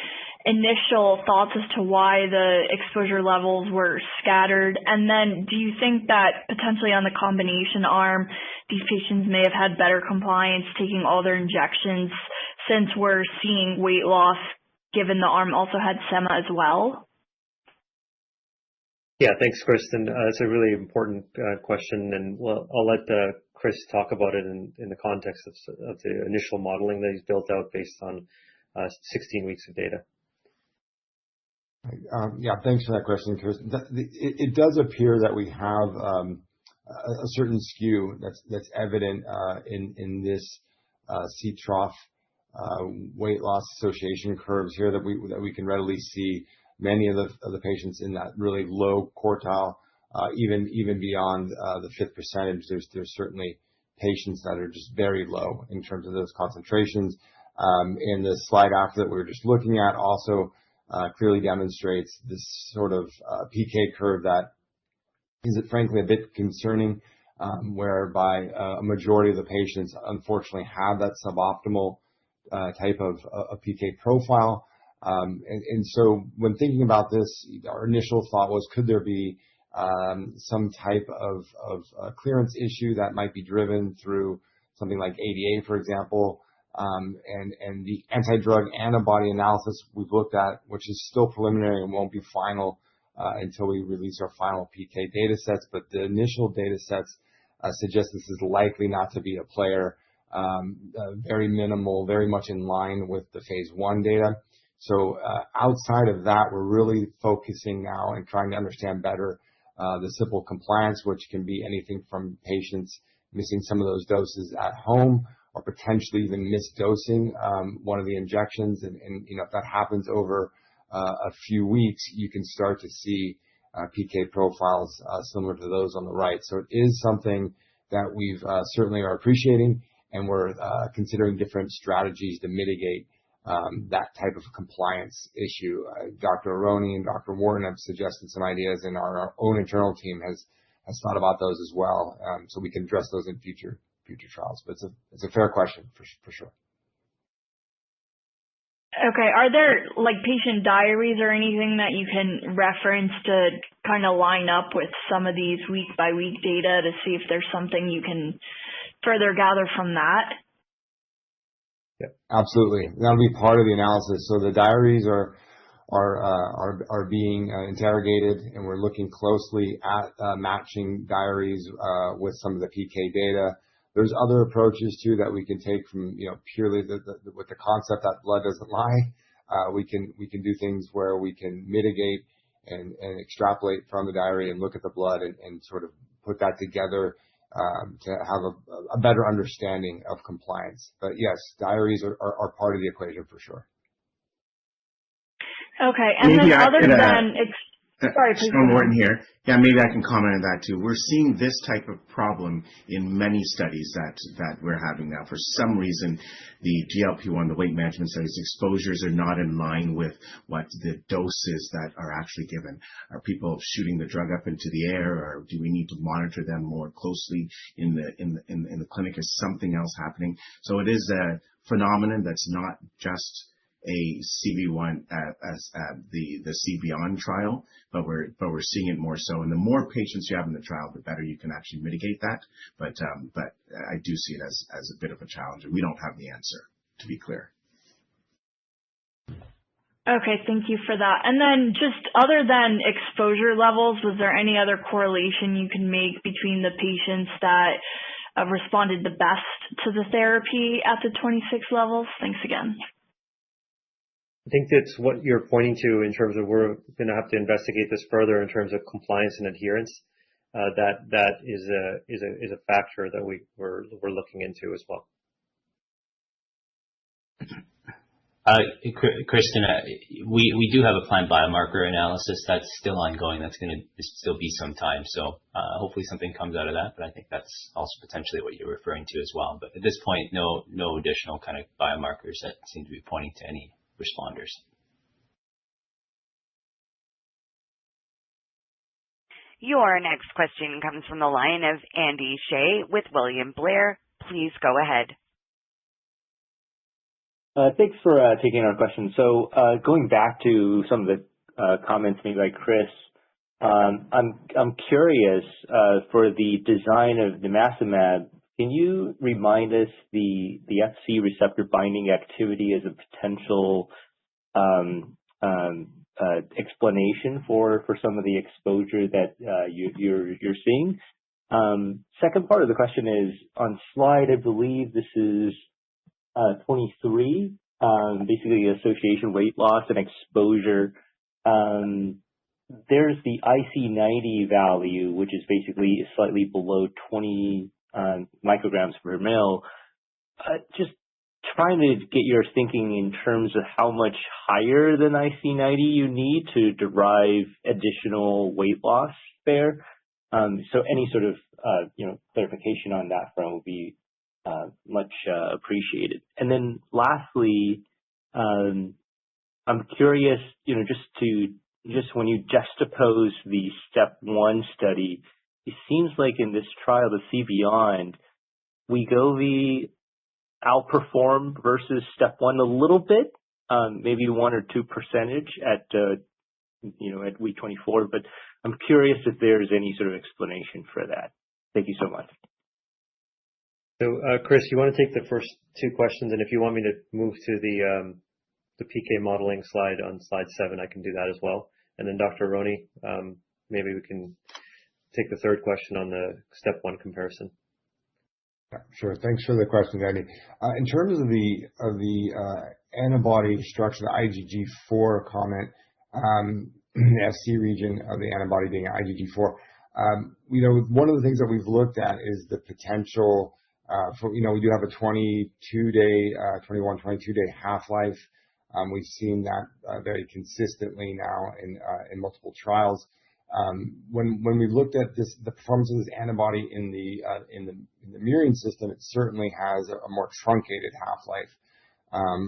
initial thoughts as to why the exposure levels were scattered? And then do you think that potentially on the combination arm, these patients may have had better compliance taking all their injections since we're seeing weight loss given the arm also had SEMA as well? Yeah, thanks, Kristen. It's a really important question, and I'll let Chris talk about it in the context of the initial modeling that he's built out based on 16 weeks of data. Yeah, thanks for that question, Chris. It does appear that we have a certain skew that's evident in this C-trough weight loss association curves here that we can readily see. Many of the patients in that really low quartile, even beyond the fifth percentage, there's certainly patients that are just very low in terms of those concentrations. And the slide after that we were just looking at also clearly demonstrates this sort of PK curve that is frankly a bit concerning, whereby a majority of the patients unfortunately have that suboptimal type of a PK profile. And so when thinking about this, our initial thought was, could there be some type of clearance issue that might be driven through something like ADA, for example, and the anti-drug antibody analysis we've looked at, which is still preliminary and won't be final until we release our final PK data sets. But the initial data sets suggest this is likely not to be a player, very minimal, very much in line with the phase 1 data. So outside of that, we're really focusing now and trying to understand better the simple compliance, which can be anything from patients missing some of those doses at home or potentially even misdosing one of the injections. And if that happens over a few weeks, you can start to see PK profiles similar to those on the right. So it is something that we've certainly are appreciating, and we're considering different strategies to mitigate that type of compliance issue. Dr. Aroney and Dr. Wharton have suggested some ideas, and our own internal team has thought about those as well, so we can address those in future trials. But it's a fair question for sure. Okay. Are there patient diaries or anything that you can reference to kind of line up with some of these week by week data to see if there's something you can further gather from that? Yeah, absolutely. That'll be part of the analysis. So the diaries are being interrogated, and we're looking closely at matching diaries with some of the PK data. There's other approaches too that we can take from purely with the concept that blood doesn't lie. We can do things where we can mitigate and extrapolate from the diary and look at the blood and sort of put that together to have a better understanding of compliance. But yes, diaries are part of the equation for sure. Okay, and then other than sorry, please. Wharton here. Yeah, maybe I can comment on that too. We're seeing this type of problem in many studies that we're having now. For some reason, the GLP-1, the weight management studies, exposures are not in line with what the doses that are actually given. Are people shooting the drug up into the air, or do we need to monitor them more closely in the clinic? Is something else happening? So it is a phenomenon that's not just a CB1 as the CBeyond trial, but we're seeing it more so. And the more patients you have in the trial, the better you can actually mitigate that. But I do see it as a bit of a challenge, and we don't have the answer, to be clear. Okay, thank you for that. And then just other than exposure levels, was there any other correlation you can make between the patients that responded the best to the therapy at the 26 levels? Thanks again. I think that's what you're pointing to in terms of we're going to have to investigate this further in terms of compliance and adherence. That is a factor that we're looking into as well. Kristen, we do have a planned biomarker analysis that's still ongoing. That's going to still be some time. So hopefully something comes out of that. But I think that's also potentially what you're referring to as well. But at this point, no additional kind of biomarkers that seem to be pointing to any responders. Your next question comes from the line of Andy Shea with William Blair. Please go ahead. Thanks for taking our question. So going back to some of the comments made by Chris, I'm curious for the design of nimacimab. Can you remind us the Fc receptor binding activity as a potential explanation for some of the exposure that you're seeing? Second part of the question is on slide, I believe this is 23, basically association weight loss and exposure. There's the IC90 value, which is basically slightly below 20 micrograms per ml. Just trying to get your thinking in terms of how much higher than IC90 you need to derive additional weight loss there. So any sort of clarification on that front would be much appreciated. And then lastly, I'm curious, just when you juxtapose the step 1 study, it seems like in this trial, the CBeyond, Wegovy outperformed versus step 1 a little bit, maybe 1 or 2% at week 24. But I'm curious if there's any sort of explanation for that. Thank you so much. So, Chris, you want to take the first 2 questions, and if you want me to move to the PK modeling slide on slide 7, I can do that as well. And then Dr. Roney, maybe we can take the third question on the step 1 comparison. Sure. Thanks for the question, Andy. In terms of the antibody structure, the IgG4 comment, the FC region of the antibody being IgG4, one of the things that we've looked at is the potential for, we do have a 22-day half-life. We've seen that very consistently now in multiple trials. When we looked at the performance of this antibody in the murine system, it certainly has a more truncated half-life,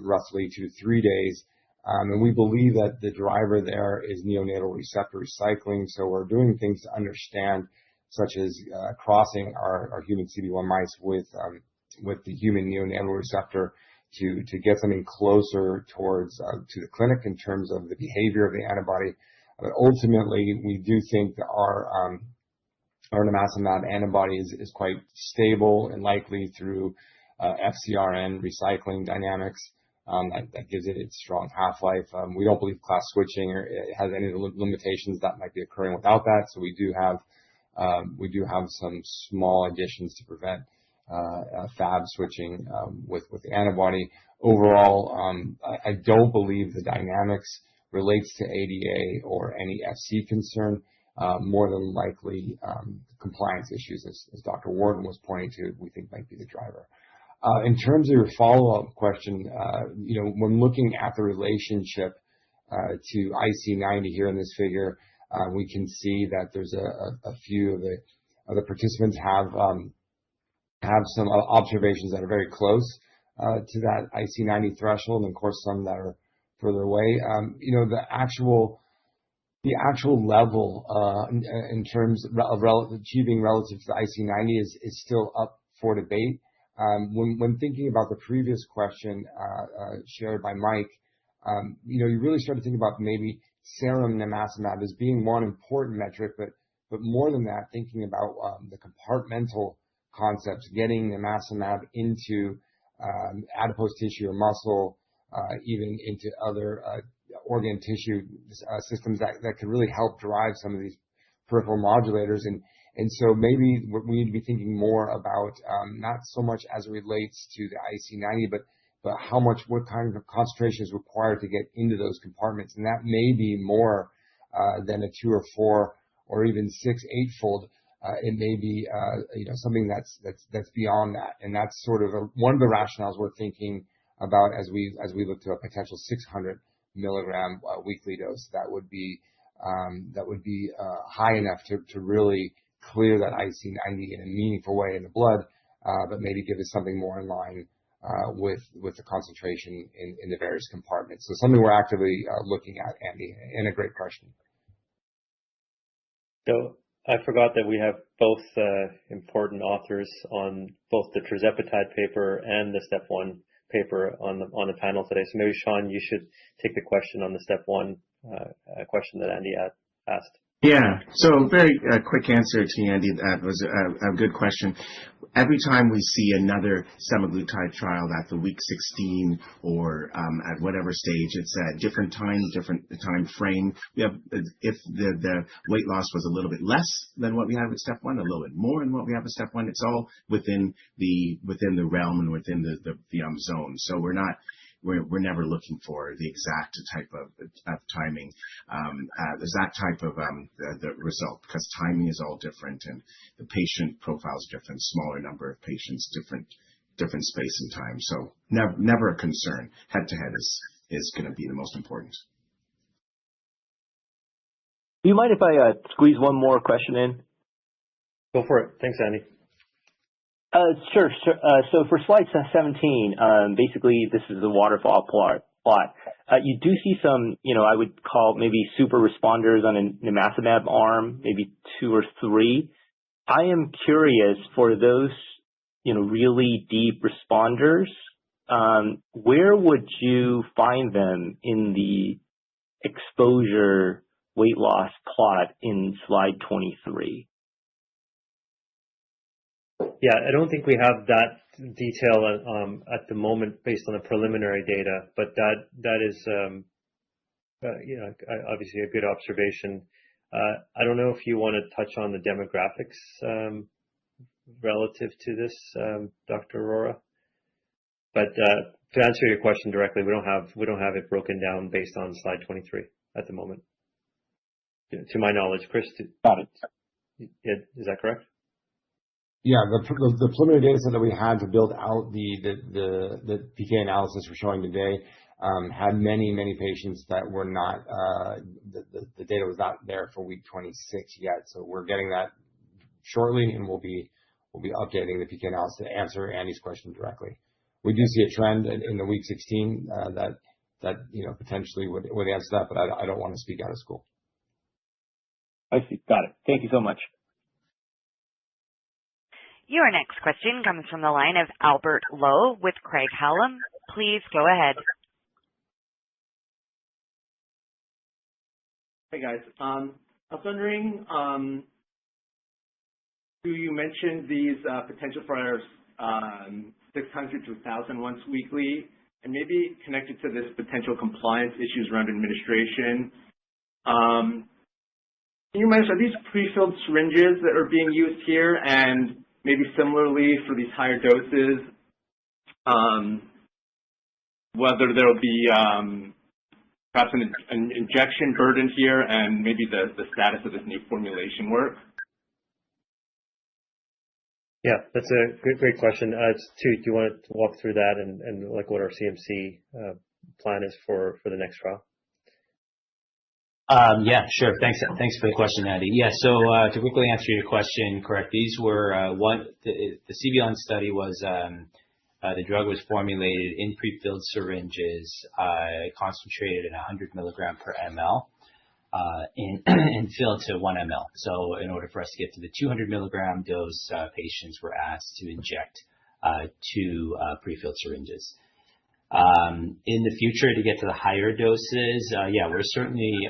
roughly 2 to 3 days. And we believe that the driver there is neonatal receptor recycling. So we're doing things to understand, such as crossing our human CB1 mice with the human neonatal receptor to get something closer towards to the clinic in terms of the behavior of the antibody. But ultimately, we do think that our nimacimab antibody is quite stable and likely through FcRn recycling dynamics. That gives it its strong half-life. We don't believe class switching has any limitations that might be occurring without that. So we do have some small additions to prevent Fab switching with the antibody. Overall, I don't believe the dynamics relates to ADA or any FC concern. More than likely, compliance issues, as Dr. Warden was pointing to, we think might be the driver. In terms of your follow-up question, when looking at the relationship to IC90 here in this figure, we can see that there's a few of the participants have some observations that are very close to that IC90 threshold, and of course some that are further away. The actual level in terms of achieving relative to the IC90 is still up for debate. When thinking about the previous question shared by Mike, you really start to think about maybe serum nimacimab as being one important metric, but more than that, thinking about the compartmental concepts, getting nimacimab into adipose tissue or muscle, even into other organ tissue systems that could really help drive some of these peripheral modulators. And so maybe we need to be thinking more about not so much as it relates to the IC90, but but what kind of concentration is required to get into those compartments. And that may be more than a 2 or 4 or even 6, 8-fold. It may be something that's beyond that. And that's sort of one of the rationales we're thinking about as we look to a potential 600 milligram weekly dose. That would be high enough to really clear that IC90 in a meaningful way in the blood, but maybe give us something more in line with the concentration in the various compartments. So something we're actively looking at, Andy, and a great question. So I forgot that we have both important authors on both the tirzepatide paper and the Step 1 paper on the panel today. So maybe, Sean, you should take the question on the Step 1 question that Andy asked. Yeah, so very quick answer to you, Andy. That was a good question. Every time we see another semaglutide trial at the week 16 or at whatever stage, it's at different time frame. We have, if the weight loss was a little bit less than what we had with Step 1, a little bit more than what we have with Step 1, it's all within the realm and within the zone. So we're never looking for the exact type of timing, the exact type of the result, because timing is all different and the patient profile is different, smaller number of patients, different space and time. So never a concern. Head to head is going to be the most important. Do you mind if I squeeze one more question in? Go for it. Thanks, Andy. Sure. So for slide 17, basically this is the waterfall plot. You do see some, I would call maybe super responders on a nimacimab arm, maybe 2 or 3. I am curious, for those, really deep responders, where would you find them in the exposure weight loss plot in slide 23? Yeah, I don't think we have that detail at the moment based on the preliminary data, but that is obviously a good observation. I don't know if you want to touch on the demographics relative to this, Dr. Arora, but to answer your question directly, we don't have it broken down based on slide 23 at the moment, to my knowledge. Chris, got it. Is that correct? Yeah, the preliminary data set that we had to build out the PK analysis we're showing today had many patients that were not, the data was not there for week 26 yet. So we're getting that shortly, and we'll be updating the PK analysis to answer Andy's question directly. We do see a trend in the week 16 that potentially would answer that, but I don't want to speak out of school. I see. Got it. Thank you so much. Your next question comes from the line of Albert Lowe with Craig-Hallum. Please go ahead. Hey guys, I was wondering, you mentioned these potential for 600 to 1,000 once weekly, and maybe connected to this potential compliance issues around administration. Can you mention, are these pre-filled syringes that are being used here, and maybe similarly for these higher doses, whether there will be perhaps an injection burden here, and maybe the status of this new formulation work? Yeah, that's a great question. Do you want to walk through that and like what our CMC plan is for the next trial? Yeah, sure. Thanks for the question, Andy. Yeah, so to quickly answer your question, correct. These were the CBeyond study was the drug was formulated in pre-filled syringes, concentrated at 100 milligram per ml, and filled to 1 ml. So in order for us to get to the 200 milligram dose, patients were asked to inject 2 pre-filled syringes. In the future, to get to the higher doses, yeah, we're certainly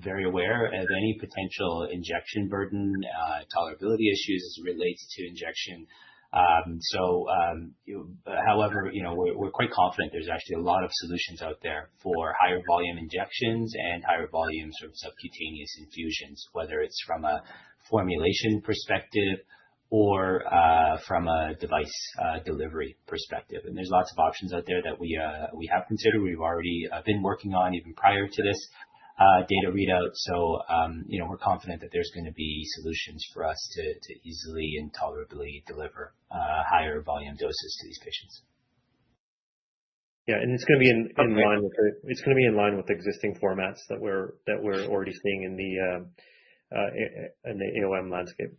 very aware of any potential injection burden, tolerability issues as it relates to injection. However, we're quite confident there's actually a lot of solutions out there for higher volume injections and higher volumes of subcutaneous infusions, whether it's from a formulation perspective or from a device delivery perspective. And there's lots of options out there that we have considered. We've already been working on even prior to this data readout. So, we're confident that there's going to be solutions for us to easily and tolerably deliver higher volume doses to these patients. Yeah, and it's going to be in line with it's going to be in line with existing formats that we're already seeing in the AOM landscape.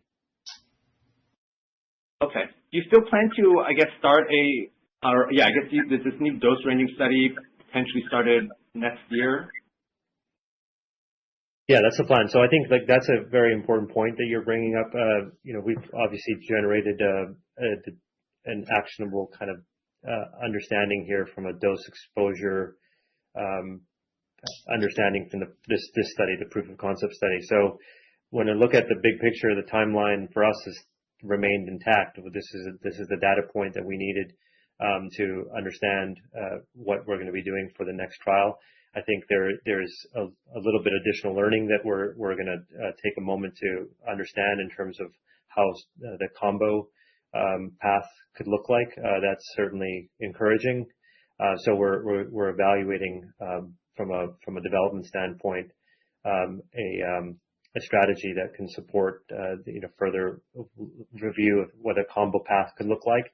Okay. Do you still plan to, I guess, this new dose ranging study potentially started next year? Yeah, that's the plan. So I think that's a very important point that you're bringing up. We've obviously generated an actionable kind of understanding here from a dose exposure understanding from this study, the proof of concept study. So when I look at the big picture, the timeline for us has remained intact. This is the data point that we needed to understand what we're going to be doing for the next trial. I think there's a little bit additional learning that we're going to take a moment to understand in terms of how the combo path could look like. That's certainly encouraging. So we're evaluating from a development standpoint a strategy that can support further review of what a combo path could look like.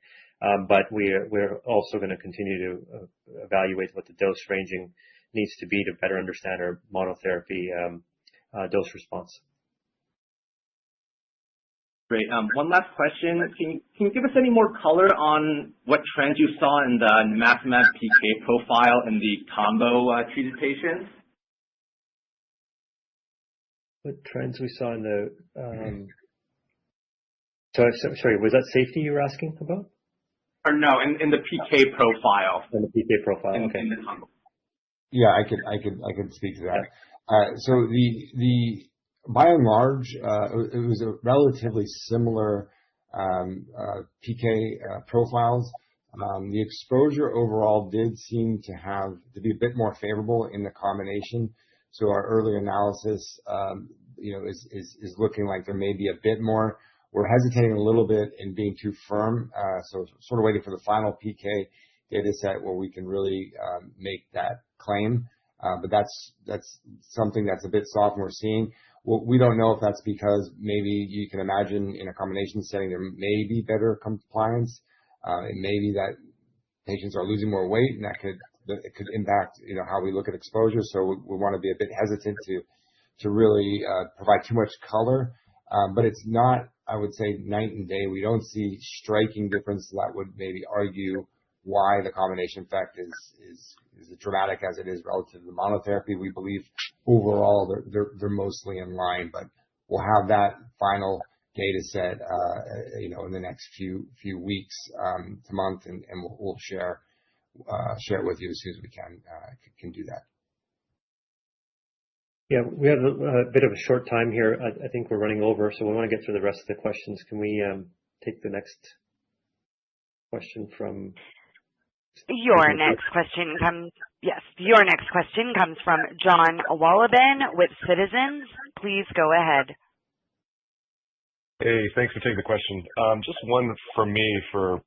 But we're also going to continue to evaluate what the dose ranging needs to be to better understand our monotherapy dose response. Great. One last question. Can you give us any more color on what trends you saw in the nimacimab PK profile in the combo treated patients? What trends we saw in the sorry, was that safety you were asking about? Or no, in the PK profile. In the PK profile. Okay. In the combo. Yeah, I could speak to that. So the by and large, it was a relatively similar PK profiles. The exposure overall did seem to be a bit more favorable in the combination. So our early analysis, is looking like there may be a bit more. We're hesitating a little bit in being too firm. So sort of waiting for the final PK data set where we can really make that claim. But that's something that's a bit soft and we're seeing. Well, we don't know if that's because maybe you can imagine in a combination setting there may be better compliance. It may be that patients are losing more weight, and it could impact how we look at exposure. So we want to be a bit hesitant to really provide too much color. But it's not, I would say, night and day. We don't see striking difference that would maybe argue why the combination effect is as dramatic as it is relative to the monotherapy. We believe overall they're mostly in line, but we'll have that final data set, in the next few weeks to month, and we'll share it with you as soon as we can do that. Yeah, we have a bit of a short time here. I think we're running over, so we want to get through the rest of the questions. Can we take the next question from? Your next question comes from John Wolleben with Citizens. Please go ahead. Hey, thanks for taking the question. Just one for me for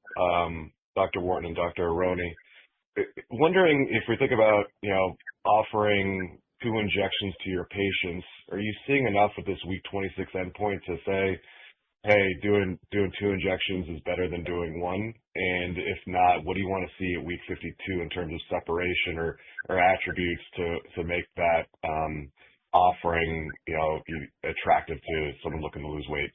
Dr. Wharton and Dr. Aronne. Wondering if we think about, offering 2 injections to your patients, are you seeing enough at this week 26 endpoint to say, hey, doing 2 injections is better than doing 1? And if not, what do you want to see at week 52 in terms of separation or attributes to make that offering, attractive to someone looking to lose weight?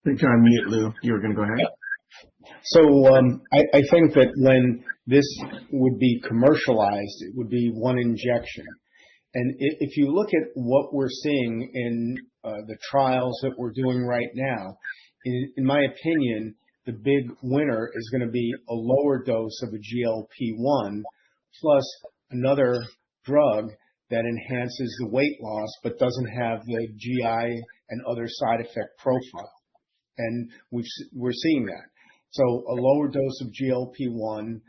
I think I'm mute, Lou. You were going to go ahead. So I think that when this would be commercialized, it would be 1 injection. And if you look at what we're seeing in the trials that we're doing right now, in my opinion, the big winner is going to be a lower dose of a GLP-1 plus another drug that enhances the weight loss but doesn't have the GI and other side effect profile. And we're seeing that. So a lower dose of GLP-1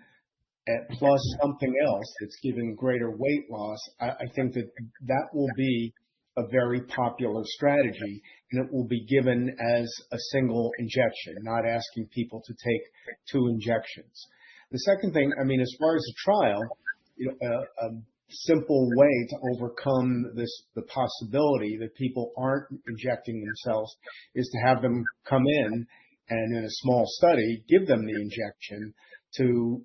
plus something else that's giving greater weight loss, I think that that will be a very popular strategy, and it will be given as a single injection, not asking people to take 2 injections. The second thing, I mean, as far as the trial, a simple way to overcome the possibility that people aren't injecting themselves is to have them come in and in a small study, give them the injection to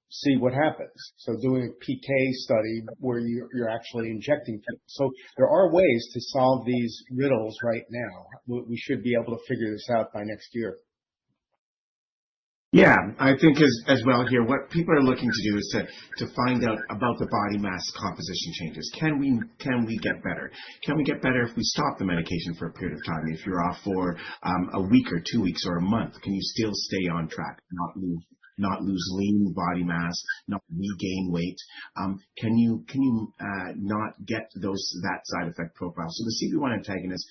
see what happens. So doing a PK study where you're actually injecting people. So there are ways to solve these riddles right now. We should be able to figure this out by next year. Yeah, I think as well here, what people are looking to do is to find out about the body mass composition changes. Can we get better? Can we get better if we stop the medication for a period of time? If you're off for a week or 2 weeks or a month, can you still stay on track, not lose lean body mass, not regain weight? Can you not get that side effect profile? So the CB1 antagonist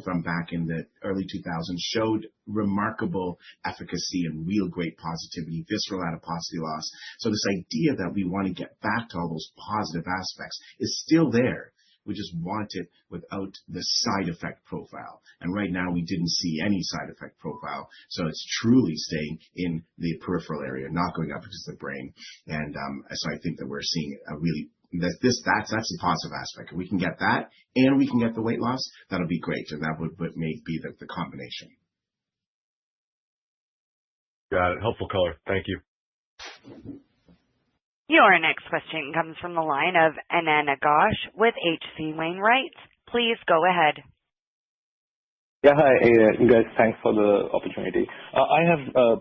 from back in the early 2000s showed remarkable efficacy and real great positivity, visceral adiposity loss. So this idea that we want to get back to all those positive aspects is still there. We just want it without the side effect profile. And right now we didn't see any side effect profile. So it's truly staying in the peripheral area, not going up into the brain. And so I think that we're seeing a really, that's the positive aspect. If we can get that and we can get the weight loss, that'll be great. And that would be the combination. Got it. Helpful color. Thank you. Your next question comes from the line of Ananda Ghosh with H.C. Wainwright. Please go ahead. Yeah, hi, guys. Thanks for the opportunity. I have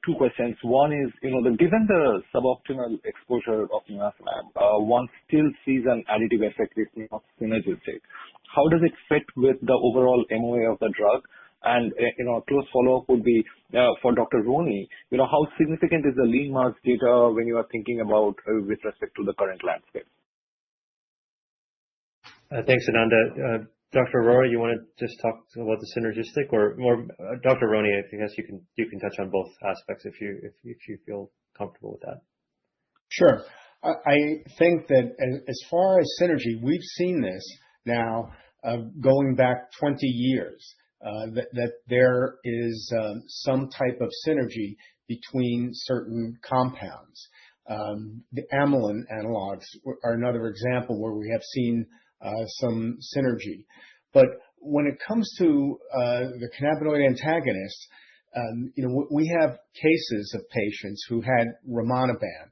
2 questions. One is, given the suboptimal exposure of nimacimab, one still sees an additive effect if not synergistic. How does it fit with the overall MOA of the drug? And a close follow-up would be for Dr. Roney. How significant is the lean mass data when you are thinking about with respect to the current landscape? Thanks, Ananda. Dr. Arora, you want to just talk about the synergistic, or Dr. Roney? I guess you can touch on both aspects if you feel comfortable with that. Sure. I think that as far as synergy, we've seen this now going back 20 years. That there is some type of synergy between certain compounds. The amylin analogs are another example where we have seen some synergy. But when it comes to the cannabinoid antagonists, we have cases of patients who had rimonabant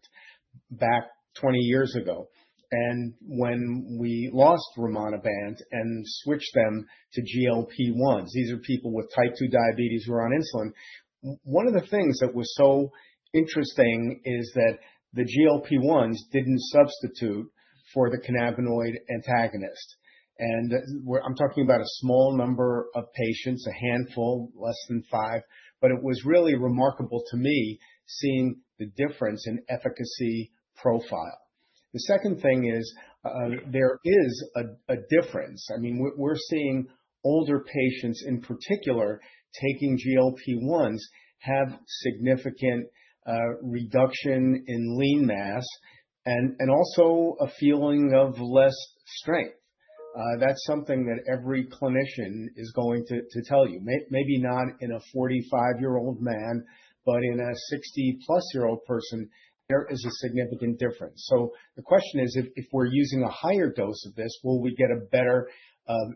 back 20 years ago. And when we lost rimonabant and switched them to GLP-1s, these are people with type 2 diabetes who are on insulin. One of the things that was so interesting is that the GLP-1s didn't substitute for the cannabinoid antagonist. And I'm talking about a small number of patients, a handful, less than 5, but it was really remarkable to me seeing the difference in efficacy profile. The second thing is there is a difference. I mean, we're seeing older patients in particular taking GLP-1s have significant reduction in lean mass and also a feeling of less strength. That's something that every clinician is going to tell you. Maybe not in a 45-year-old man, but in a 60-plus-year-old person, there is a significant difference. So the question is, if we're using a higher dose of this, will we get a better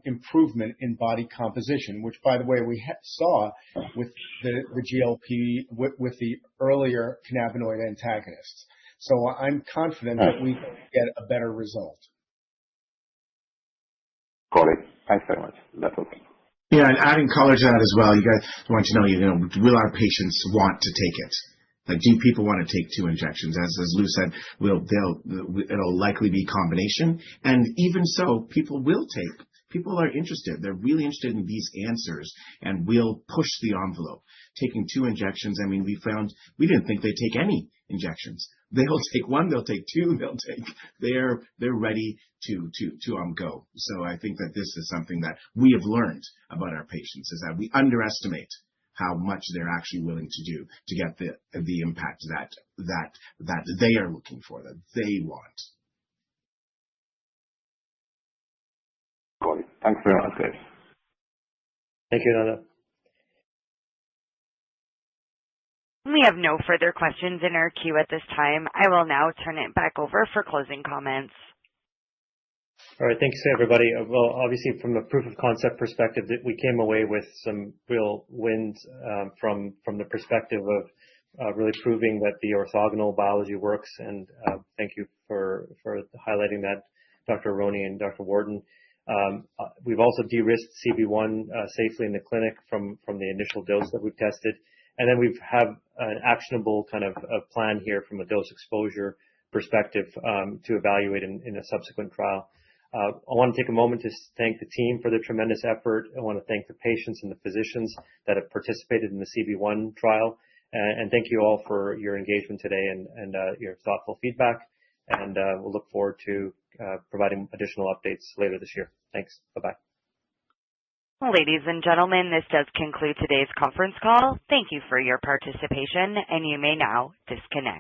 improvement in body composition, which, by the way, we saw with the GLP, with the earlier cannabinoid antagonists. So I'm confident that we get a better result. Got it. Thanks very much. That's okay. Yeah, and adding color to that as well, you guys want to know, will our patients want to take it? Like, do people want to take 2 injections? As Lou said, it'll likely be combination. And even so, people are interested. They're really interested in these answers and will push the envelope. Taking 2 injections, I mean, we didn't think they'd take any injections. They'll take 1, they'll take 2, they're ready to go. So I think that this is something that we have learned about our patients, is that we underestimate how much they're actually willing to do to get the impact that they are looking for, that they want. Got it. Thanks very much, guys. Thank you, Nanda. We have no further questions in our queue at this time. I will now turn it back over for closing comments. All right. Thanks, everybody. Well, obviously, from a proof of concept perspective, that we came away with some real wins from the perspective of really proving that the orthogonal biology works. And thank you for highlighting that, Dr. Aroney and Dr. Wharton. We've also de-risked CB1 safely in the clinic from the initial dose that we've tested. And then we have an actionable kind of a plan here from a dose exposure perspective to evaluate in a subsequent trial. I want to take a moment to thank the team for their tremendous effort. I want to thank the patients and the physicians that have participated in the CB1 trial. And thank you all for your engagement today and your thoughtful feedback. And we'll look forward to providing additional updates later this year. Thanks. Bye-bye. Ladies and gentlemen, this does conclude today's conference call. Thank you for your participation, and you may now disconnect.